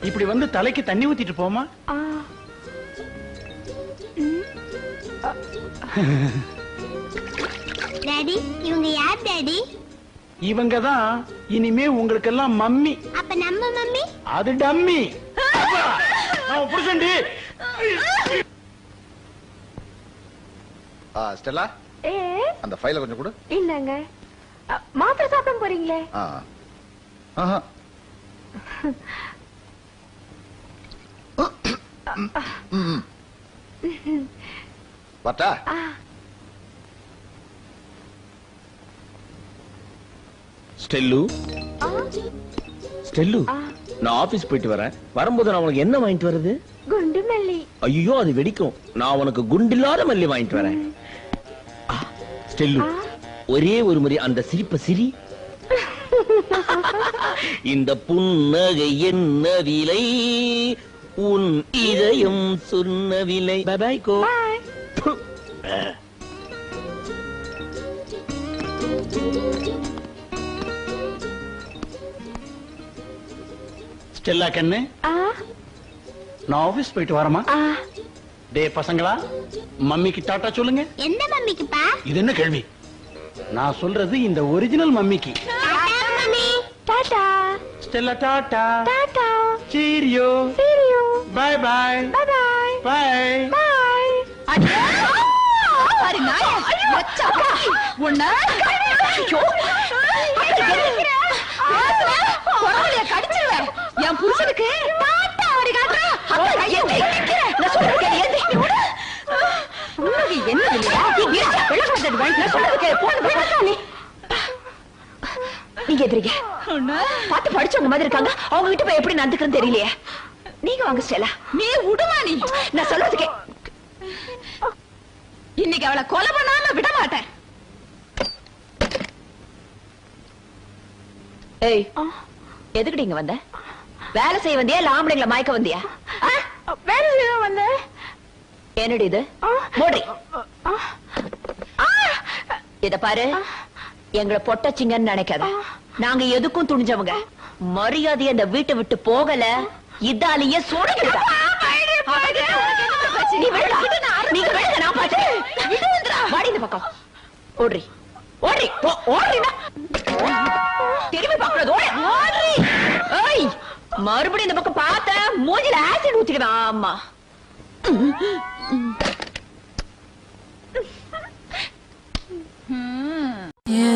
இப்படி வந்து தலைக்கு தண்ணி ஊத்திட்டு போமா. டாடி இவங்க யார் டாடி? இவங்க தான் இனிமே உங்களுக்கு எல்லாம் மம்மி. அப்ப நம்ம மம்மி? அது டம்மி. நான் புருஷன்டி. ஸ்டெல்லா அந்த ஃபைலை கொஞ்சம் கொடு. இல்லங்க மாத்திரை சாப்பிட போறீங்களே. வாட்டா ஸ்டெல்லு ஸ்டெல்லு நான் ஆபீஸ் போயிட்டு வரேன். வரும்போது நான் உனக்கு என்ன வாங்கிட்டு வருது? குண்டு மல்லி. ஐயோ அது வெடிக்கும். நான் உனக்கு குண்டில்லாத மல்லி வாங்கிட்டு வரேன். ஸ்டெல்லு ஒரே ஒரு முறை அந்த சிரிப்ப சிரி. இந்த புன்னகை என்ன விலை, உன் இதயம் சொன்ன விலை. By by go. ஸ்டெல்லா கண்ணு நான் ஆபீஸ் போயிட்டு வரமா? டே பசங்களா, மம்மிக்கு டாட்டா சொல்லுங்க. எந்த மம்மிக்குப்பா? இது என்ன கேள்வி? நான் சொல்றது இந்த ஒரிஜினல் மம்மிக்கு. Tata mummy. Tata. Stella tata. Tata. Cheerio. Cheerio. Bye bye. Bye bye. Bye. Bye. பாரு நாயே, வச்சா உன்னை குரவளைய கடிச்சிருவேன். என் புருஷனுக்கு டாட்டா அப்படி காட்டுறா. நான் சொல்றது கேளு, எந்திரி. உனக்கு என்ன இல்லையா? வெள்ளக்காரன் வாங்கி நான் சொல்றது கேளு. போன நீங்க எதிரிங்க பார்த்து படிச்சவங்க மாதிரி இருக்காங்க. அவங்க கிட்ட போய் எப்படி நடந்துக்கிறேன்னு தெரியலையே. நீங்க வாங்க ஸ்டெல்லா. நீ விடுமா? நீ நான் சொல்றதுக்கே இன்னைக்கு அவளை கொலை பண்ணாம விட மாட்டேன். ஏய், எதுக்குடி இங்க வந்த? வேலை செய்ய வந்தியா இல்ல ஆம்பளைங்களை மயக்க வந்தியா? வேலை செய்ய வந்தேன். என்னடி இது? மூடி. இத பாரு, எங்களை பொட்டச்சிங்கன்னு நினைக்காத. நாங்க எதுக்கும் துணிஞ்சவங்க. மரியாதையை இந்த வீட்டை விட்டு போகல, இதாலேயே சோடிக்கிடுதா. நீ விடுடா, நீங்க விடுங்க, நான் பாத்து வாடி இந்த பக்கம். ஓடுறி ஓடுறி ஓடுறீனா? திரும்பி பாக்குறது ஓடுறி. ஏய், மறுபடியும் இந்த பக்கம் பார்த்த மூஞ்சில ஆசிட் ஊத்திடுவேன். ஆமா. You